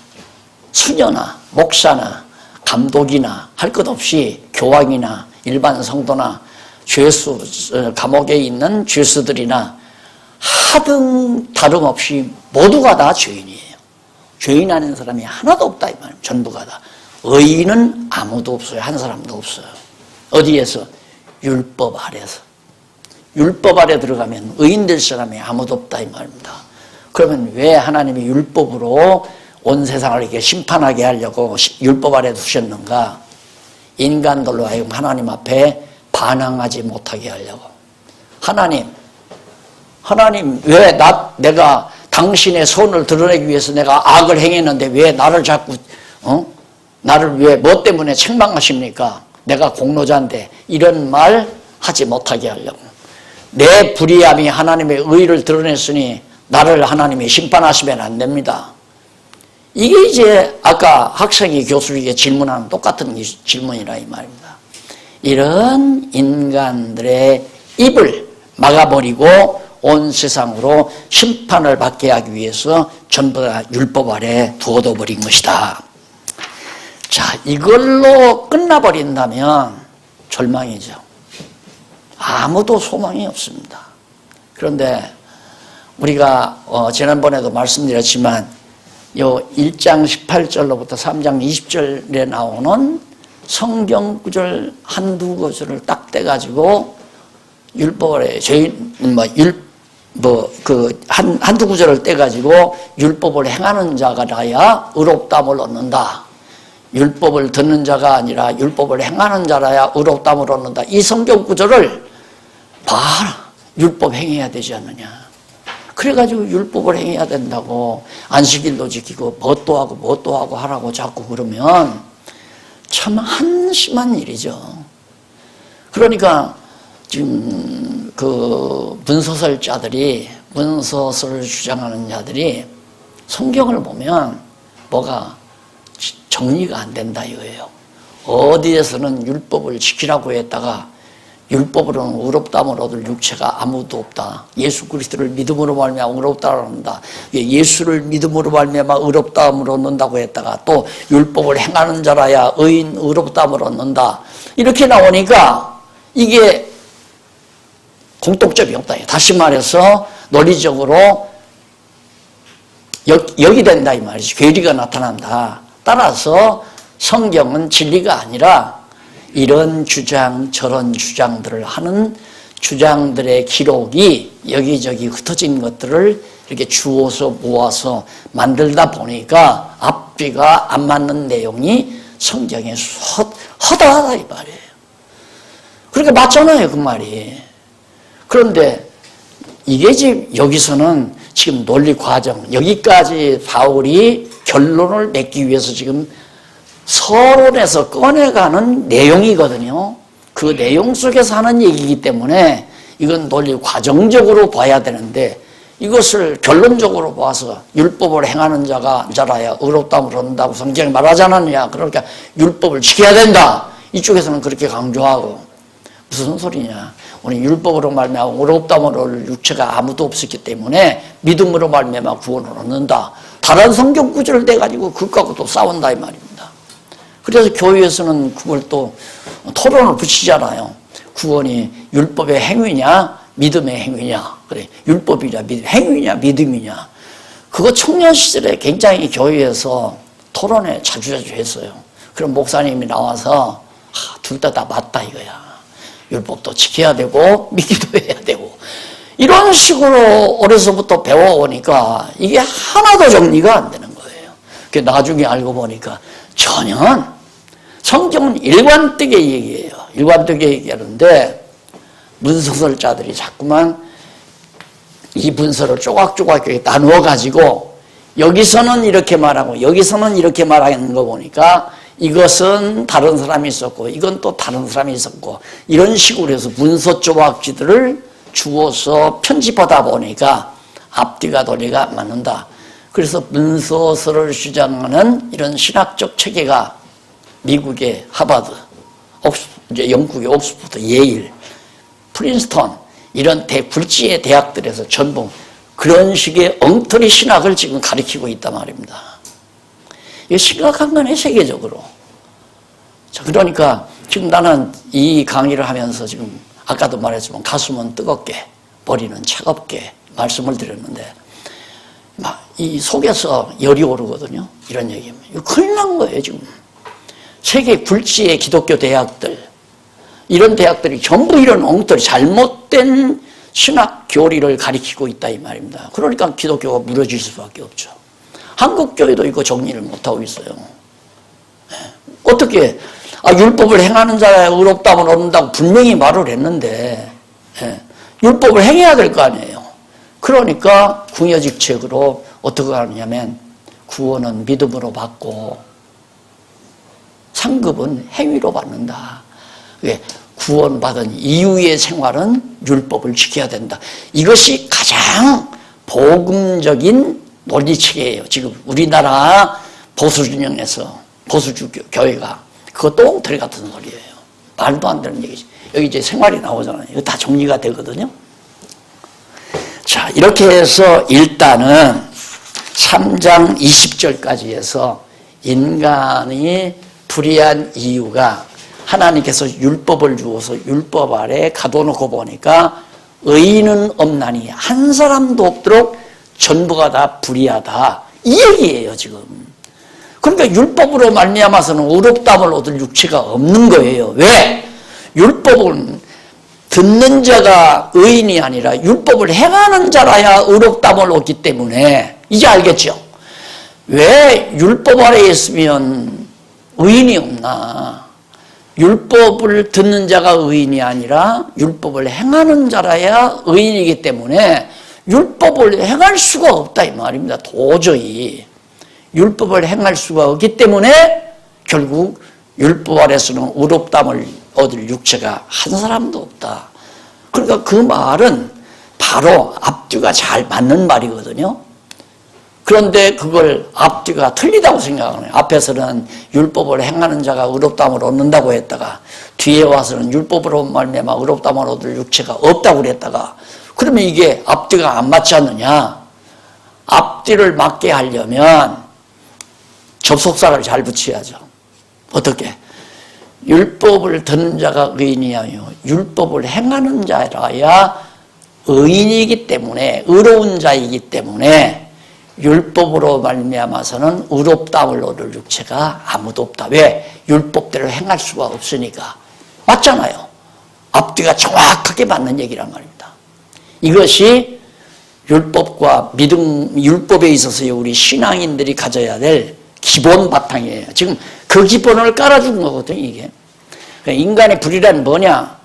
수녀나 목사나 감독이나 할 것 없이 교황이나 일반 성도나 죄수, 감옥에 있는 죄수들이나 하등 다름없이 모두가 다 죄인이에요. 죄인 아닌 사람이 하나도 없다 이 말이에요. 전부가 다. 의인은 아무도 없어요. 한 사람도 없어요. 어디에서? 율법 아래에서. 율법 아래 들어가면 의인 될 사람이 아무도 없다 이 말입니다. 그러면 왜 하나님이 율법으로 온 세상을 이렇게 심판하게 하려고 율법 아래 두셨는가? 인간들로 하여금 하나님 앞에 반항하지 못하게 하려고. 하나님 왜 내가 당신의 손을 드러내기 위해서 내가 악을 행했는데 왜 나를 자꾸 나를 왜 뭐 때문에 책망하십니까? 내가 공로자인데, 이런 말 하지 못하게 하려고. 내 불의함이 하나님의 의를 드러냈으니 나를 하나님이 심판하시면 안 됩니다. 이게 이제 아까 학생이 교수에게 질문하는 똑같은 질문이라 이 말입니다. 이런 인간들의 입을 막아버리고 온 세상으로 심판을 받게 하기 위해서 전부 다 율법 아래 두어둬 버린 것이다. 자, 이걸로 끝나버린다면 절망이죠. 아무도 소망이 없습니다. 그런데 우리가 지난번에도 말씀드렸지만 요 1장 18절로부터 3장 20절에 나오는 성경 구절 한두 구절을 딱 떼가지고 율법에 한두 구절을 떼가지고 율법을 행하는 자가 나야 의롭다함을 얻는다. 율법을 듣는 자가 아니라 율법을 행하는 자라야 의롭다함을 얻는다. 이 성경 구절을 봐라. 율법 행해야 되지 않느냐. 그래가지고 율법을 행해야 된다고 안식일도 지키고 뭣도 하고 하라고 자꾸 그러면 참 한심한 일이죠. 그러니까 지금 그 문서설자들이, 문서설을 주장하는 자들이 성경을 보면 뭐가 정리가 안 된다 이거예요. 어디에서는 율법을 지키라고 했다가 율법으로는 의롭다함을 얻을 육체가 아무도 없다. 예수 그리스도를 믿음으로 말미암아 의롭다함을 얻는다. 예수를 믿음으로 말미암아 의롭다함을 얻는다고 했다가 또 율법을 행하는 자라야 의롭다함을 얻는다. 이렇게 나오니까 이게 공통점이 없다. 다시 말해서 논리적으로 역이 된다 이 말이지. 괴리가 나타난다. 따라서 성경은 진리가 아니라 이런 주장 저런 주장들을 하는 주장들의 기록이 여기저기 흩어진 것들을 이렇게 주워서 모아서 만들다 보니까 앞뒤가 안 맞는 내용이 성경에 허다하다 이 말이에요. 그러니까 맞잖아요 그 말이. 그런데 이게 지금 여기서는 지금 논리 과정 여기까지 바울이 결론을 맺기 위해서 지금 서론에서 꺼내가는 내용이거든요. 그 내용 속에서 하는 얘기이기 때문에 이건 논리 과정적으로 봐야 되는데 이것을 결론적으로 봐서 율법을 행하는 자라야 의롭다함을 얻는다고 성경이 말하지 않았느냐. 그러니까 율법을 지켜야 된다. 이쪽에서는 그렇게 강조하고 무슨 소리냐. 우리 율법으로 말미암아 의롭다함을 얻을 육체가 아무도 없었기 때문에 믿음으로 말미암아 구원을 얻는다. 다른 성경 구절을 대가지고 그것하고 또 싸운다 이 말입니다. 그래서 교회에서는 그걸 또 토론을 붙이잖아요. 구원이 율법의 행위냐 믿음의 행위냐. 그래 율법이냐 행위냐 믿음이냐. 그거 청년 시절에 굉장히 교회에서 토론에 자주 했어요. 그럼 목사님이 나와서 둘 다 맞다 이거야. 율법도 지켜야 되고 믿기도 해야 되고 이런 식으로 어려서부터 배워오니까 이게 하나도 정리가 안 되는 거예요. 나중에 알고 보니까 전혀 성경은 일관되게 얘기해요. 일관되게 얘기하는데 문서설자들이 자꾸만 이 문서를 조각조각 나누어 가지고 여기서는 이렇게 말하고 여기서는 이렇게 말하는 거 보니까 이것은 다른 사람이 있었고 이건 또 다른 사람이 있었고 이런 식으로 해서 문서 조각지들을 주어서 편집하다 보니까 앞뒤가 논리가 안 맞는다. 그래서 문서설을 주장하는 이런 신학적 체계가 미국의 하버드, 이제 영국의 옥스퍼드, 예일, 프린스턴 이런 굴지의 대학들에서 전부 그런 식의 엉터리 신학을 지금 가르치고 있단 말입니다. 이게 심각한 거네 세계적으로. 자, 그러니까 지금 나는 이 강의를 하면서 지금 아까도 말했지만 가슴은 뜨겁게 머리는 차갑게 말씀을 드렸는데 이 속에서 열이 오르거든요. 이런 얘기면 이거 큰일 난 거예요 지금. 세계 굴지의 기독교 대학들 이런 대학들이 전부 이런 엉터리 잘못된 신학 교리를 가리키고 있다 이 말입니다. 그러니까 기독교가 무너질 수밖에 없죠. 한국 교회도 이거 정리를 못하고 있어요. 어떻게 율법을 행하는 자야 의롭다함을 얻는다고 분명히 말을 했는데 율법을 행해야 될 거 아니에요. 그러니까 궁여직책으로 어떻게 하느냐면 구원은 믿음으로 받고 상급은 행위로 받는다. 구원받은 이후의 생활은 율법을 지켜야 된다. 이것이 가장 복음적인 논리체계예요. 지금 우리나라 보수진영에서 보수주 교회가 그것도 엉터리 같은 소리예요. 말도 안 되는 얘기지. 여기 이제 생활이 나오잖아요. 이거 다 정리가 되거든요. 자, 이렇게 해서 일단은 3장 20절까지 해서 인간이 불의한 이유가 하나님께서 율법을 주어서 율법 아래 가둬놓고 보니까 의인은 없나니 한 사람도 없도록 전부가 다 불의하다. 이 얘기예요 지금. 그러니까 율법으로 말미암아서는 의롭다함을 얻을 육체가 없는 거예요. 왜? 율법은 듣는 자가 의인이 아니라 율법을 행하는 자라야 의롭다함을 얻기 때문에. 이제 알겠죠? 왜 율법 아래에 있으면 의인이 없나? 율법을 듣는 자가 의인이 아니라 율법을 행하는 자라야 의인이기 때문에 율법을 행할 수가 없다 이 말입니다. 도저히 율법을 행할 수가 없기 때문에 결국 율법 아래서는 의롭다함을 얻을 육체가 한 사람도 없다. 그러니까 그 말은 바로 앞뒤가 잘 맞는 말이거든요. 그런데 그걸 앞뒤가 틀리다고 생각하는 거예요. 앞에서는 율법을 행하는 자가 의롭다함을 얻는다고 했다가 뒤에 와서는 율법으로 말미암아 의롭다함을 얻을 육체가 없다고 그랬다가 그러면 이게 앞뒤가 안 맞지 않느냐? 앞뒤를 맞게 하려면 접속사를 잘 붙여야죠. 어떻게? 율법을 듣는 자가 의인이 아니요 율법을 행하는 자라야 의인이기 때문에 의로운 자이기 때문에 율법으로 말미암아서는 의롭다함을 얻을 육체가 아무도 없다. 왜? 율법대로 행할 수가 없으니까. 맞잖아요. 앞뒤가 정확하게 맞는 얘기란 말입니다. 이것이 율법과 믿음, 율법에 있어서의 우리 신앙인들이 가져야 될 기본 바탕이에요. 지금 그 기본을 깔아준 거거든요, 이게. 인간의 불의란 뭐냐?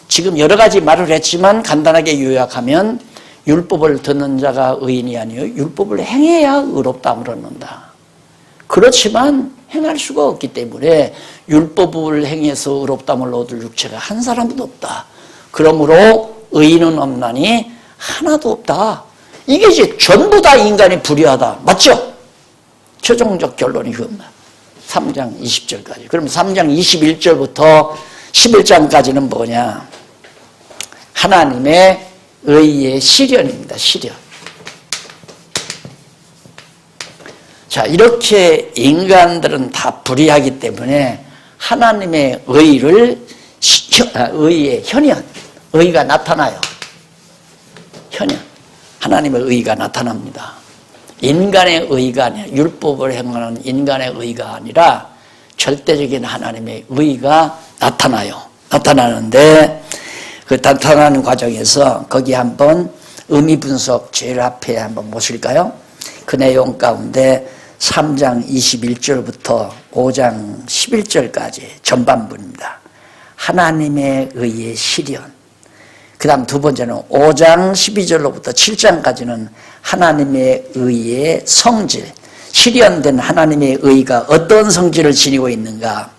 지금 여러 가지 말을 했지만 간단하게 요약하면 율법을 듣는 자가 의인이 아니요 율법을 행해야 의롭다함을 얻는다. 그렇지만 행할 수가 없기 때문에 율법을 행해서 의롭다함을 얻을 육체가 한 사람도 없다. 그러므로 의인은 없나니 하나도 없다. 이게 이제 전부 다 인간이 불의하다. 맞죠? 최종적 결론이 그겁니다. 3장 20절까지. 그럼 3장 21절부터 11장까지는 뭐냐? 하나님의 의의 시련입니다. 시련. 자, 이렇게 인간들은 다 불의하기 때문에 하나님의 의의 현현, 의가 나타나요. 현현. 하나님의 의가 나타납니다. 인간의 의가 아니라 율법을 행하는 인간의 의가 아니라 절대적인 하나님의 의가 나타나요. 나타나는데 그 나타나는 과정에서 거기 한번 의미 분석 제일 앞에 한번 보실까요? 그 내용 가운데 3장 21절부터 5장 11절까지 전반부입니다. 하나님의 의의 시련. 그 다음 두 번째는 5장 12절로부터 7장까지는 하나님의 의의 성질, 실현된 하나님의 의가 어떤 성질을 지니고 있는가.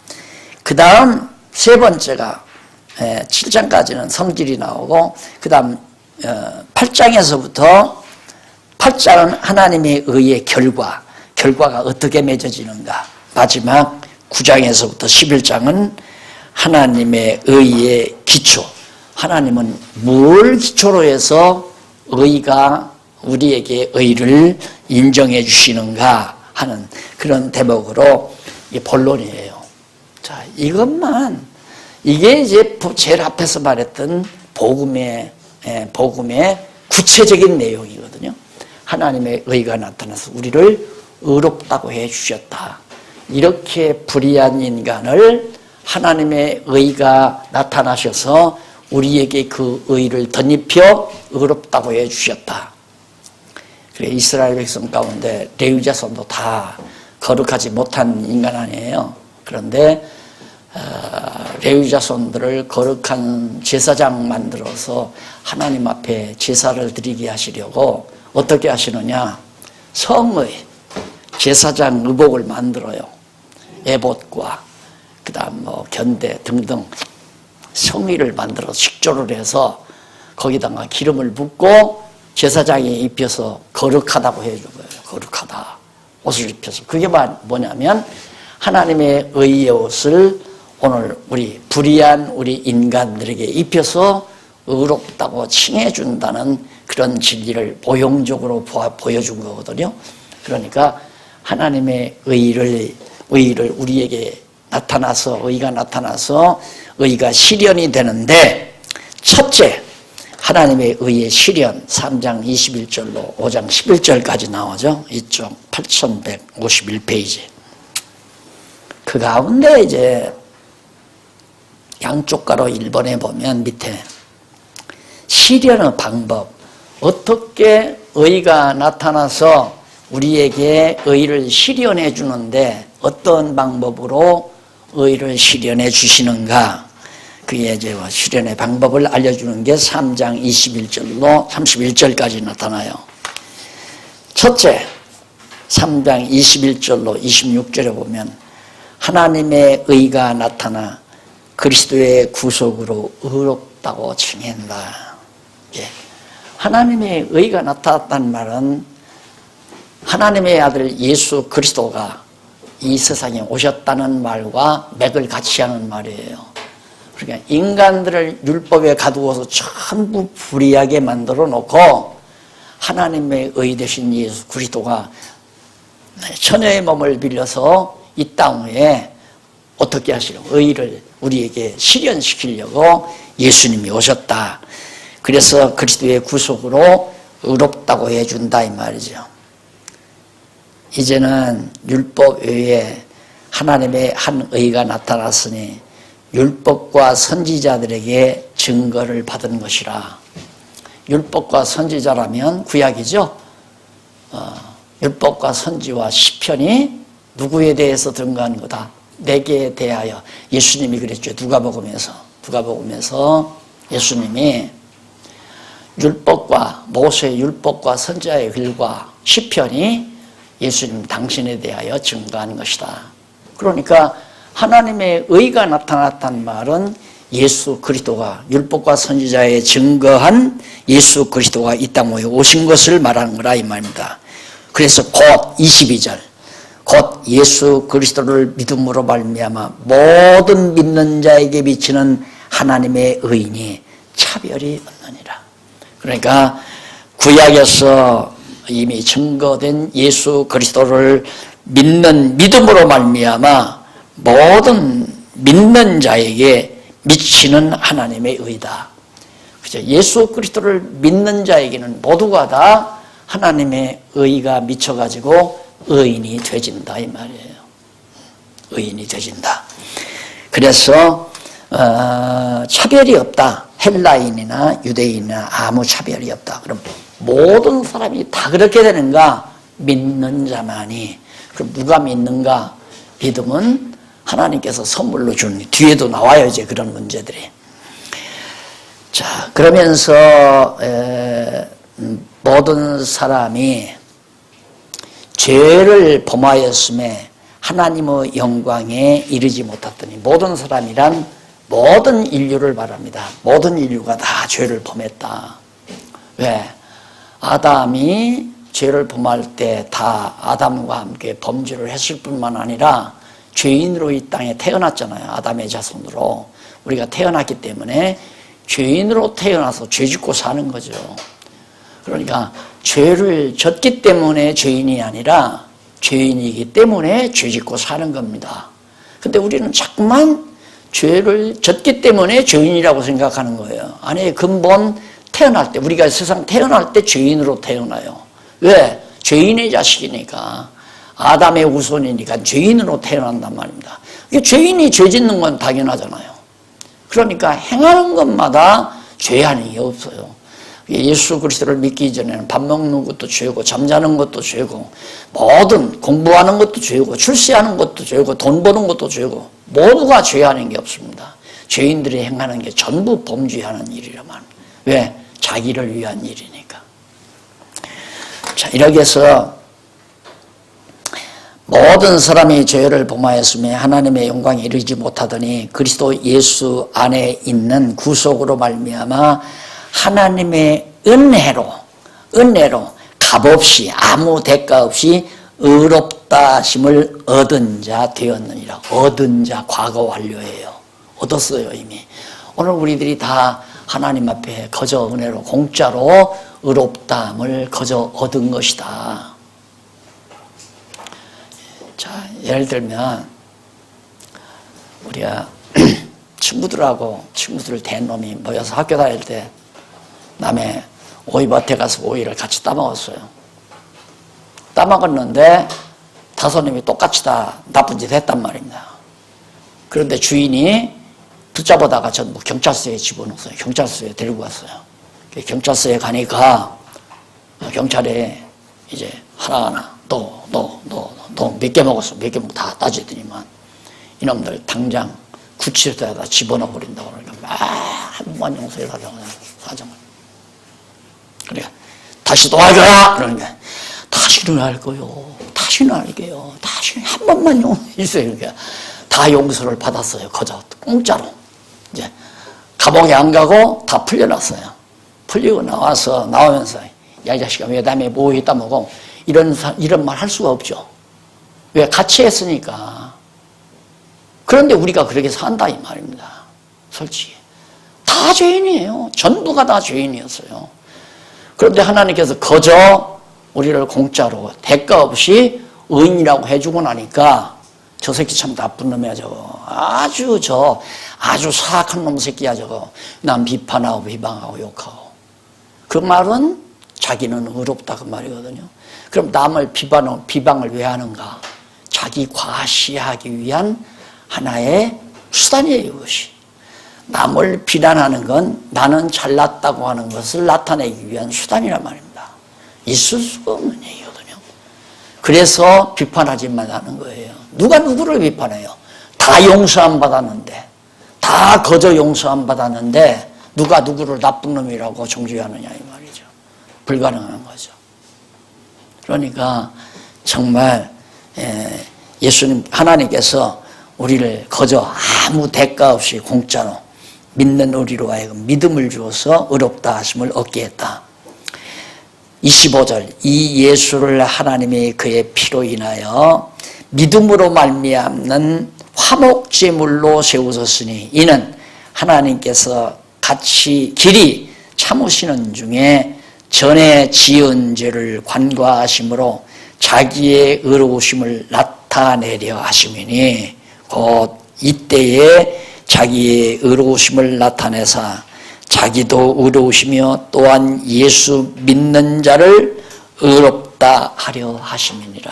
그 다음 세 번째가 7장까지는 성질이 나오고 그 다음 8장에서부터 8장은 하나님의 의의 결과가 어떻게 맺어지는가. 마지막 9장에서부터 11장은 하나님의 의의 기초. 하나님은 뭘 기초로 해서 의가 우리에게 의를 인정해 주시는가 하는 그런 대목으로 본론이에요. 자, 이게 이제 제일 앞에서 말했던 복음의 구체적인 내용이거든요. 하나님의 의가 나타나서 우리를 의롭다고 해 주셨다. 이렇게 불의한 인간을 하나님의 의가 나타나셔서 우리에게 그 의를 덧입혀 의롭다고 해 주셨다. 그래, 이스라엘 백성 가운데 레위 자손도 다 거룩하지 못한 인간 아니에요. 그런데 레위 자손들을 거룩한 제사장 만들어서 하나님 앞에 제사를 드리게 하시려고 어떻게 하시느냐? 성의 제사장 의복을 만들어요. 에봇과 그다음 견대 등등 성의를 만들어 식조를 해서 거기다가 기름을 붓고 제사장이 입혀서 거룩하다고 해준 거예요. 거룩하다. 옷을 입혀서. 그게 뭐냐면 하나님의 의의 옷을 오늘 우리 불의한 우리 인간들에게 입혀서 의롭다고 칭해준다는 그런 진리를 모형적으로 보여준 거거든요. 그러니까 하나님의 의를 우리에게 의가 나타나서 의가 실현이 되는데 첫째, 하나님의 의의 실현 3장 21절로 5장 11절까지 나오죠. 이쪽 8151페이지. 그 가운데 이제 양쪽 가로 1번에 보면 밑에 실현의 방법, 어떻게 의가 나타나서 우리에게 의를 실현해 주는데 어떤 방법으로 의를 실현해 주시는가, 그의 이제 실현의 방법을 알려주는 게 3장 21절로 31절까지 나타나요. 첫째, 3장 21절로 26절에 보면 하나님의 의가 나타나 그리스도의 구속으로 의롭다고 칭한다. 예. 하나님의 의가 나타났다는 말은 하나님의 아들 예수 그리스도가 이 세상에 오셨다는 말과 맥을 같이 하는 말이에요. 그러니까 인간들을 율법에 가두어서 전부 불의하게 만들어 놓고 하나님의 의 되신 예수 그리스도가 처녀의 몸을 빌려서 이 땅에 어떻게 하시려고 의를 우리에게 실현시키려고 예수님이 오셨다. 그래서 그리스도의 구속으로 의롭다고 해준다 이 말이죠. 이제는 율법 외에 하나님의 한 의가 나타났으니 율법과 선지자들에게 증거를 받은 것이라. 율법과 선지자라면 구약이죠. 율법과 선지와 시편이 누구에 대해서 증거한 거다? 내게 대하여. 예수님이 그랬죠. 누가복음에서 예수님이 율법과 모세의 율법과 선지자의 글과 시편이 예수님 당신에 대하여 증거한 것이다. 그러니까 하나님의 의가 나타났다는 말은 예수 그리스도가 율법과 선지자에 증거한 예수 그리스도가 이 땅에 오신 것을 말하는 거라 이 말입니다. 그래서 곧 22절 곧 예수 그리스도를 믿음으로 말미암아 모든 믿는 자에게 비치는 하나님의 의인이 차별이 없느니라. 그러니까 구약에서 이미 증거된 예수 그리스도를 믿는 믿음으로 말미암아 모든 믿는 자에게 미치는 하나님의 의다. 그죠? 예수 그리스도를 믿는 자에게는 모두가 다 하나님의 의가 미쳐가지고 의인이 되진다 이 말이에요. 의인이 되진다. 그래서 차별이 없다. 헬라인이나 유대인이나 아무 차별이 없다. 그럼 모든 사람이 다 그렇게 되는가? 믿는 자만이. 그럼 누가 믿는가? 믿음은 하나님께서 선물로 주는, 뒤에도 나와요 이제 그런 문제들이. 자, 그러면서 모든 사람이 죄를 범하였음에 하나님의 영광에 이르지 못했더니, 모든 사람이란 모든 인류를 말합니다. 모든 인류가 다 죄를 범했다. 왜? 아담이 죄를 범할 때 다 아담과 함께 범죄를 했을 뿐만 아니라 죄인으로 이 땅에 태어났잖아요. 아담의 자손으로. 우리가 태어났기 때문에 죄인으로 태어나서 죄 짓고 사는 거죠. 그러니까 죄를 졌기 때문에 죄인이 아니라 죄인이기 때문에 죄 짓고 사는 겁니다. 근데 우리는 자꾸만 죄를 졌기 때문에 죄인이라고 생각하는 거예요. 아니, 근본 태어날 때, 우리가 세상 태어날 때 죄인으로 태어나요. 왜? 죄인의 자식이니까. 아담의 후손이니까 죄인으로 태어난단 말입니다. 죄인이 죄 짓는 건 당연하잖아요. 그러니까 행하는 것마다 죄하는 게 없어요. 예수 그리스도를 믿기 전에는 밥 먹는 것도 죄고, 잠자는 것도 죄고, 모든 공부하는 것도 죄고, 출세하는 것도 죄고, 돈 버는 것도 죄고, 모두가 죄하는 게 없습니다. 죄인들이 행하는 게 전부 범죄하는 일이란 말입니다. 왜? 자기를 위한 일이니까. 자, 이렇게 해서 모든 사람이 죄를 범하였으며 하나님의 영광에 이르지 못하더니 그리스도 예수 안에 있는 구속으로 말미암아 하나님의 은혜로 값없이 아무 대가 없이 의롭다 하심을 얻은 자 되었느니라. 얻은 자 과거 완료예요. 얻었어요 이미. 오늘 우리들이 다 하나님 앞에 거저 은혜로 공짜로 의롭다함을 거저 얻은 것이다. 자, 예를 들면 우리가 친구들 대놈이 모여서 학교 다닐 때 남의 오이밭에 가서 오이를 같이 따먹었어요. 따먹었는데 다소님이 똑같이 다 나쁜 짓 했단 말입니다. 그런데 주인이 붙잡아다가 전부 경찰서에 집어넣었어요. 경찰서에 데리고 갔어요. 경찰서에 가니까 경찰에 이제 하나하나 너 몇 개 먹었어? 몇 개 먹고 다 따지더니만 이놈들 당장 구치소에다 집어넣어 버린다고 그러니까 한 번만 용서해달라고 사정을. 그러니까 다시 또 하거라 그러니까 다시는 할 거요. 다시는 할게요. 다시 한 번만 용서해주세요. 그러니까 다 용서를 받았어요. 거저 공짜로. 이제 감옥에 안 가고 다 풀려났어요. 풀리고 나오면서 야 이 자식아 왜 남의 뭐 했다 먹어 이런 말 할 수가 없죠. 왜 같이 했으니까. 그런데 우리가 그렇게 산다 이 말입니다. 솔직히 다 죄인이에요. 전부가 다 죄인이었어요. 그런데 하나님께서 거저 우리를 공짜로 대가 없이 의인이라고 해주고 나니까 저 새끼 참 나쁜 놈이야 저거. 아주 사악한 놈 새끼야 저거. 남 비판하고 비방하고 욕하고. 그 말은 자기는 의롭다 그 말이거든요. 그럼 남을 비방을 왜 하는가? 자기 과시하기 위한 하나의 수단이에요 이것이. 남을 비난하는 건 나는 잘났다고 하는 것을 나타내기 위한 수단이란 말입니다. 있을 수가 없는 얘기거든요. 그래서 비판하지 말라는 거예요. 누가 누구를 비판해요? 다 용서 안 받았는데, 다 거저 용서 안 받았는데 누가 누구를 나쁜 놈이라고 정죄하느냐 이 말이죠. 불가능한 거죠. 그러니까 정말 예수님 하나님께서 우리를 거저 아무 대가 없이 공짜로 믿는 우리로 하여금 믿음을 주어서 의롭다 하심을 얻게 했다. 25절 이 예수를 하나님이 그의 피로 인하여 믿음으로 말미암는 화목제물로 세우셨으니 이는 하나님께서 같이 길이 참으시는 중에 전에 지은 죄를 관과하심으로 자기의 의로우심을 나타내려 하심이니 곧 이때에 자기의 의로우심을 나타내사 자기도 의로우시며 또한 예수 믿는 자를 의롭다 하려 하심이니라.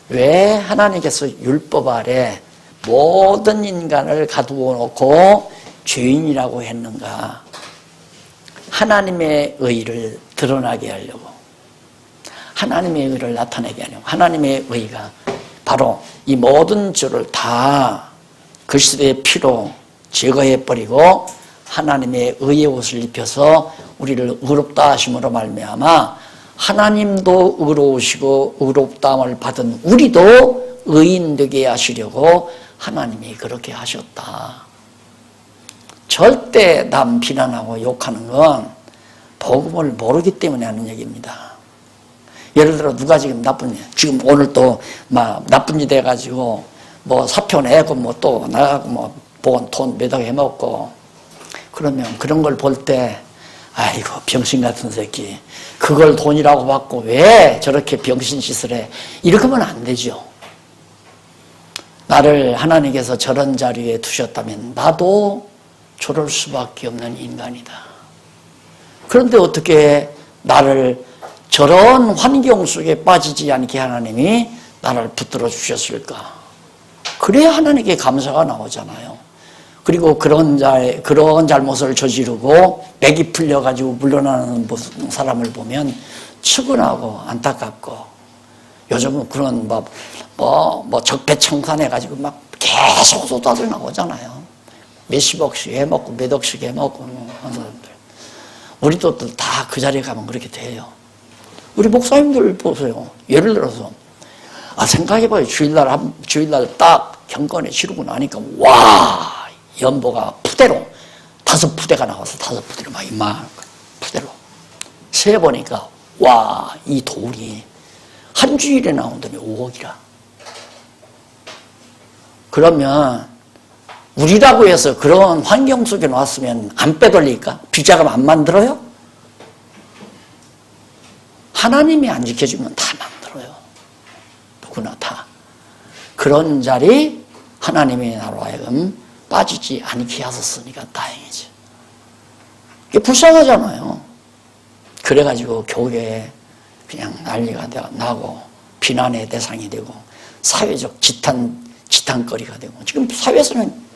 왜 하나님께서 율법 아래 모든 인간을 가두어 놓고 죄인이라고 했는가? 하나님의 의를 드러나게 하려고, 하나님의 의를 나타내게 하려고. 하나님의 의가 바로 이 모든 죄를 다 그리스도의 피로 제거해버리고 하나님의 의의 옷을 입혀서 우리를 의롭다 하심으로 말미암아 하나님도 의로우시고 의롭다함을 받은 우리도 의인 되게 하시려고 하나님이 그렇게 하셨다. 절대 남 비난하고 욕하는 건 복음을 모르기 때문에 하는 얘기입니다. 예를 들어 누가 지금 지금 오늘 또 막 나쁜 짓 해가지고 뭐 사표 내고 뭐 또 나가고 뭐 돈 몇 억 해먹고 그러면 그런 걸 볼 때 아이고 병신 같은 새끼 그걸 돈이라고 받고 왜 저렇게 병신 짓을 해 이렇게 하면 안 되죠. 나를 하나님께서 저런 자리에 두셨다면 나도 저럴 수밖에 없는 인간이다. 그런데 어떻게 나를 저런 환경 속에 빠지지 않게 하나님이 나를 붙들어 주셨을까? 그래야 하나님께 감사가 나오잖아요. 그리고 그런 잘못을 저지르고 맥이 풀려가지고 물러나는 사람을 보면 측은하고 안타깝고 요즘은 그런 적폐청산해가지고 막 계속 쏟아져 나오잖아요. 몇십억씩 해먹고 몇 억씩 해먹고 하는 사람들. 우리도 다 그 자리에 가면 그렇게 돼요. 우리 목사님들 보세요. 예를 들어서 생각해봐요. 주일날 딱 경건에 치르고 나니까 와 연보가 푸대로 5푸대가 나와서 5푸대로 막 이만 푸대로 세보니까 와 이 돌이 한 주일에 나온다니 5억이라. 그러면 우리라고 해서 그런 환경 속에 놨으면 안 빼돌릴까? 비자금 안 만들어요? 하나님이 안 지켜주면 다 만들어요. 누구나 다. 그런 자리 하나님의 나로 하여금 빠지지 않게 하셨으니까 다행이죠. 이게 불쌍하잖아요. 그래가지고 교회에 그냥 난리가 나고 비난의 대상이 되고 사회적 지탄거리가 되고 지금 사회에서는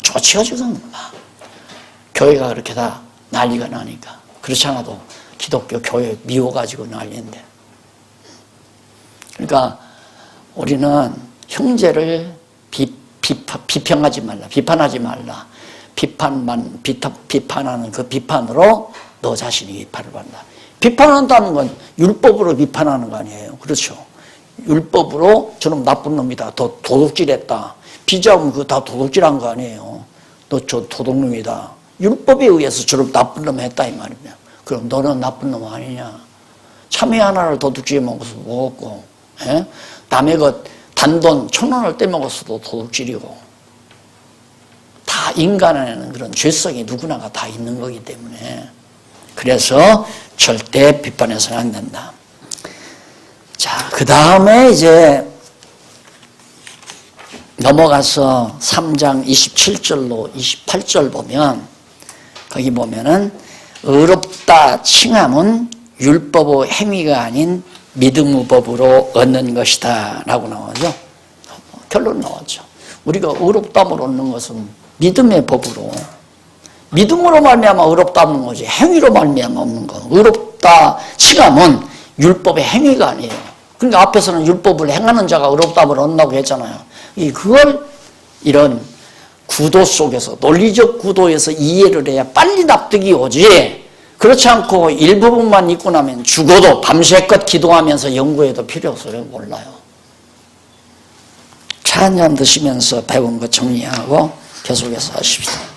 좋지요 지금 막 교회가 그렇게 다 난리가 나니까 그렇지 않아도 기독교 교회 미워가지고 난리인데 그러니까 우리는 형제를 비평하지 말라 비판하지 말라 비판하는 그 비판으로 너 자신이 비판을 받는다. 비판한다는 건 율법으로 비판하는 거 아니에요. 그렇죠. 율법으로 저놈 나쁜 놈이다. 더 도둑질했다. 비자하면 그거 다 도둑질한 거 아니에요. 너 저 도둑놈이다. 율법에 의해서 저놈 나쁜 놈 했다 이 말이야. 그럼 너는 나쁜 놈 아니냐. 참외 하나를 도둑질해 먹어서 먹었고 에? 남의 것 단돈 1,000원을 떼먹었어도 도둑질이고 다 인간에는 그런 죄성이 누구나가 다 있는 거기 때문에 그래서 절대 비판해서는 안 된다. 자, 그 다음에 이제 넘어가서 3장 27절로 28절 보면 거기 보면은 의롭다 칭함은 율법의 행위가 아닌 믿음의 법으로 얻는 것이다 라고 나오죠. 결론 나왔죠. 우리가 의롭다함을 얻는 것은 믿음의 법으로 믿음으로 말미암아 의롭다 없는 거지 행위로 말미암아 없는 거. 의롭다 칭함은 율법의 행위가 아니에요. 그러니까 앞에서는 율법을 행하는 자가 의롭다함을 얻는다고 했잖아요. 그걸 이런 구도 속에서 논리적 구도에서 이해를 해야 빨리 납득이 오지 그렇지 않고 일부분만 읽고 나면 죽어도 밤새껏 기도하면서 연구해도 필요 없어요. 몰라요. 차 한잔 드시면서 배운 거 정리하고 계속해서 하십시다.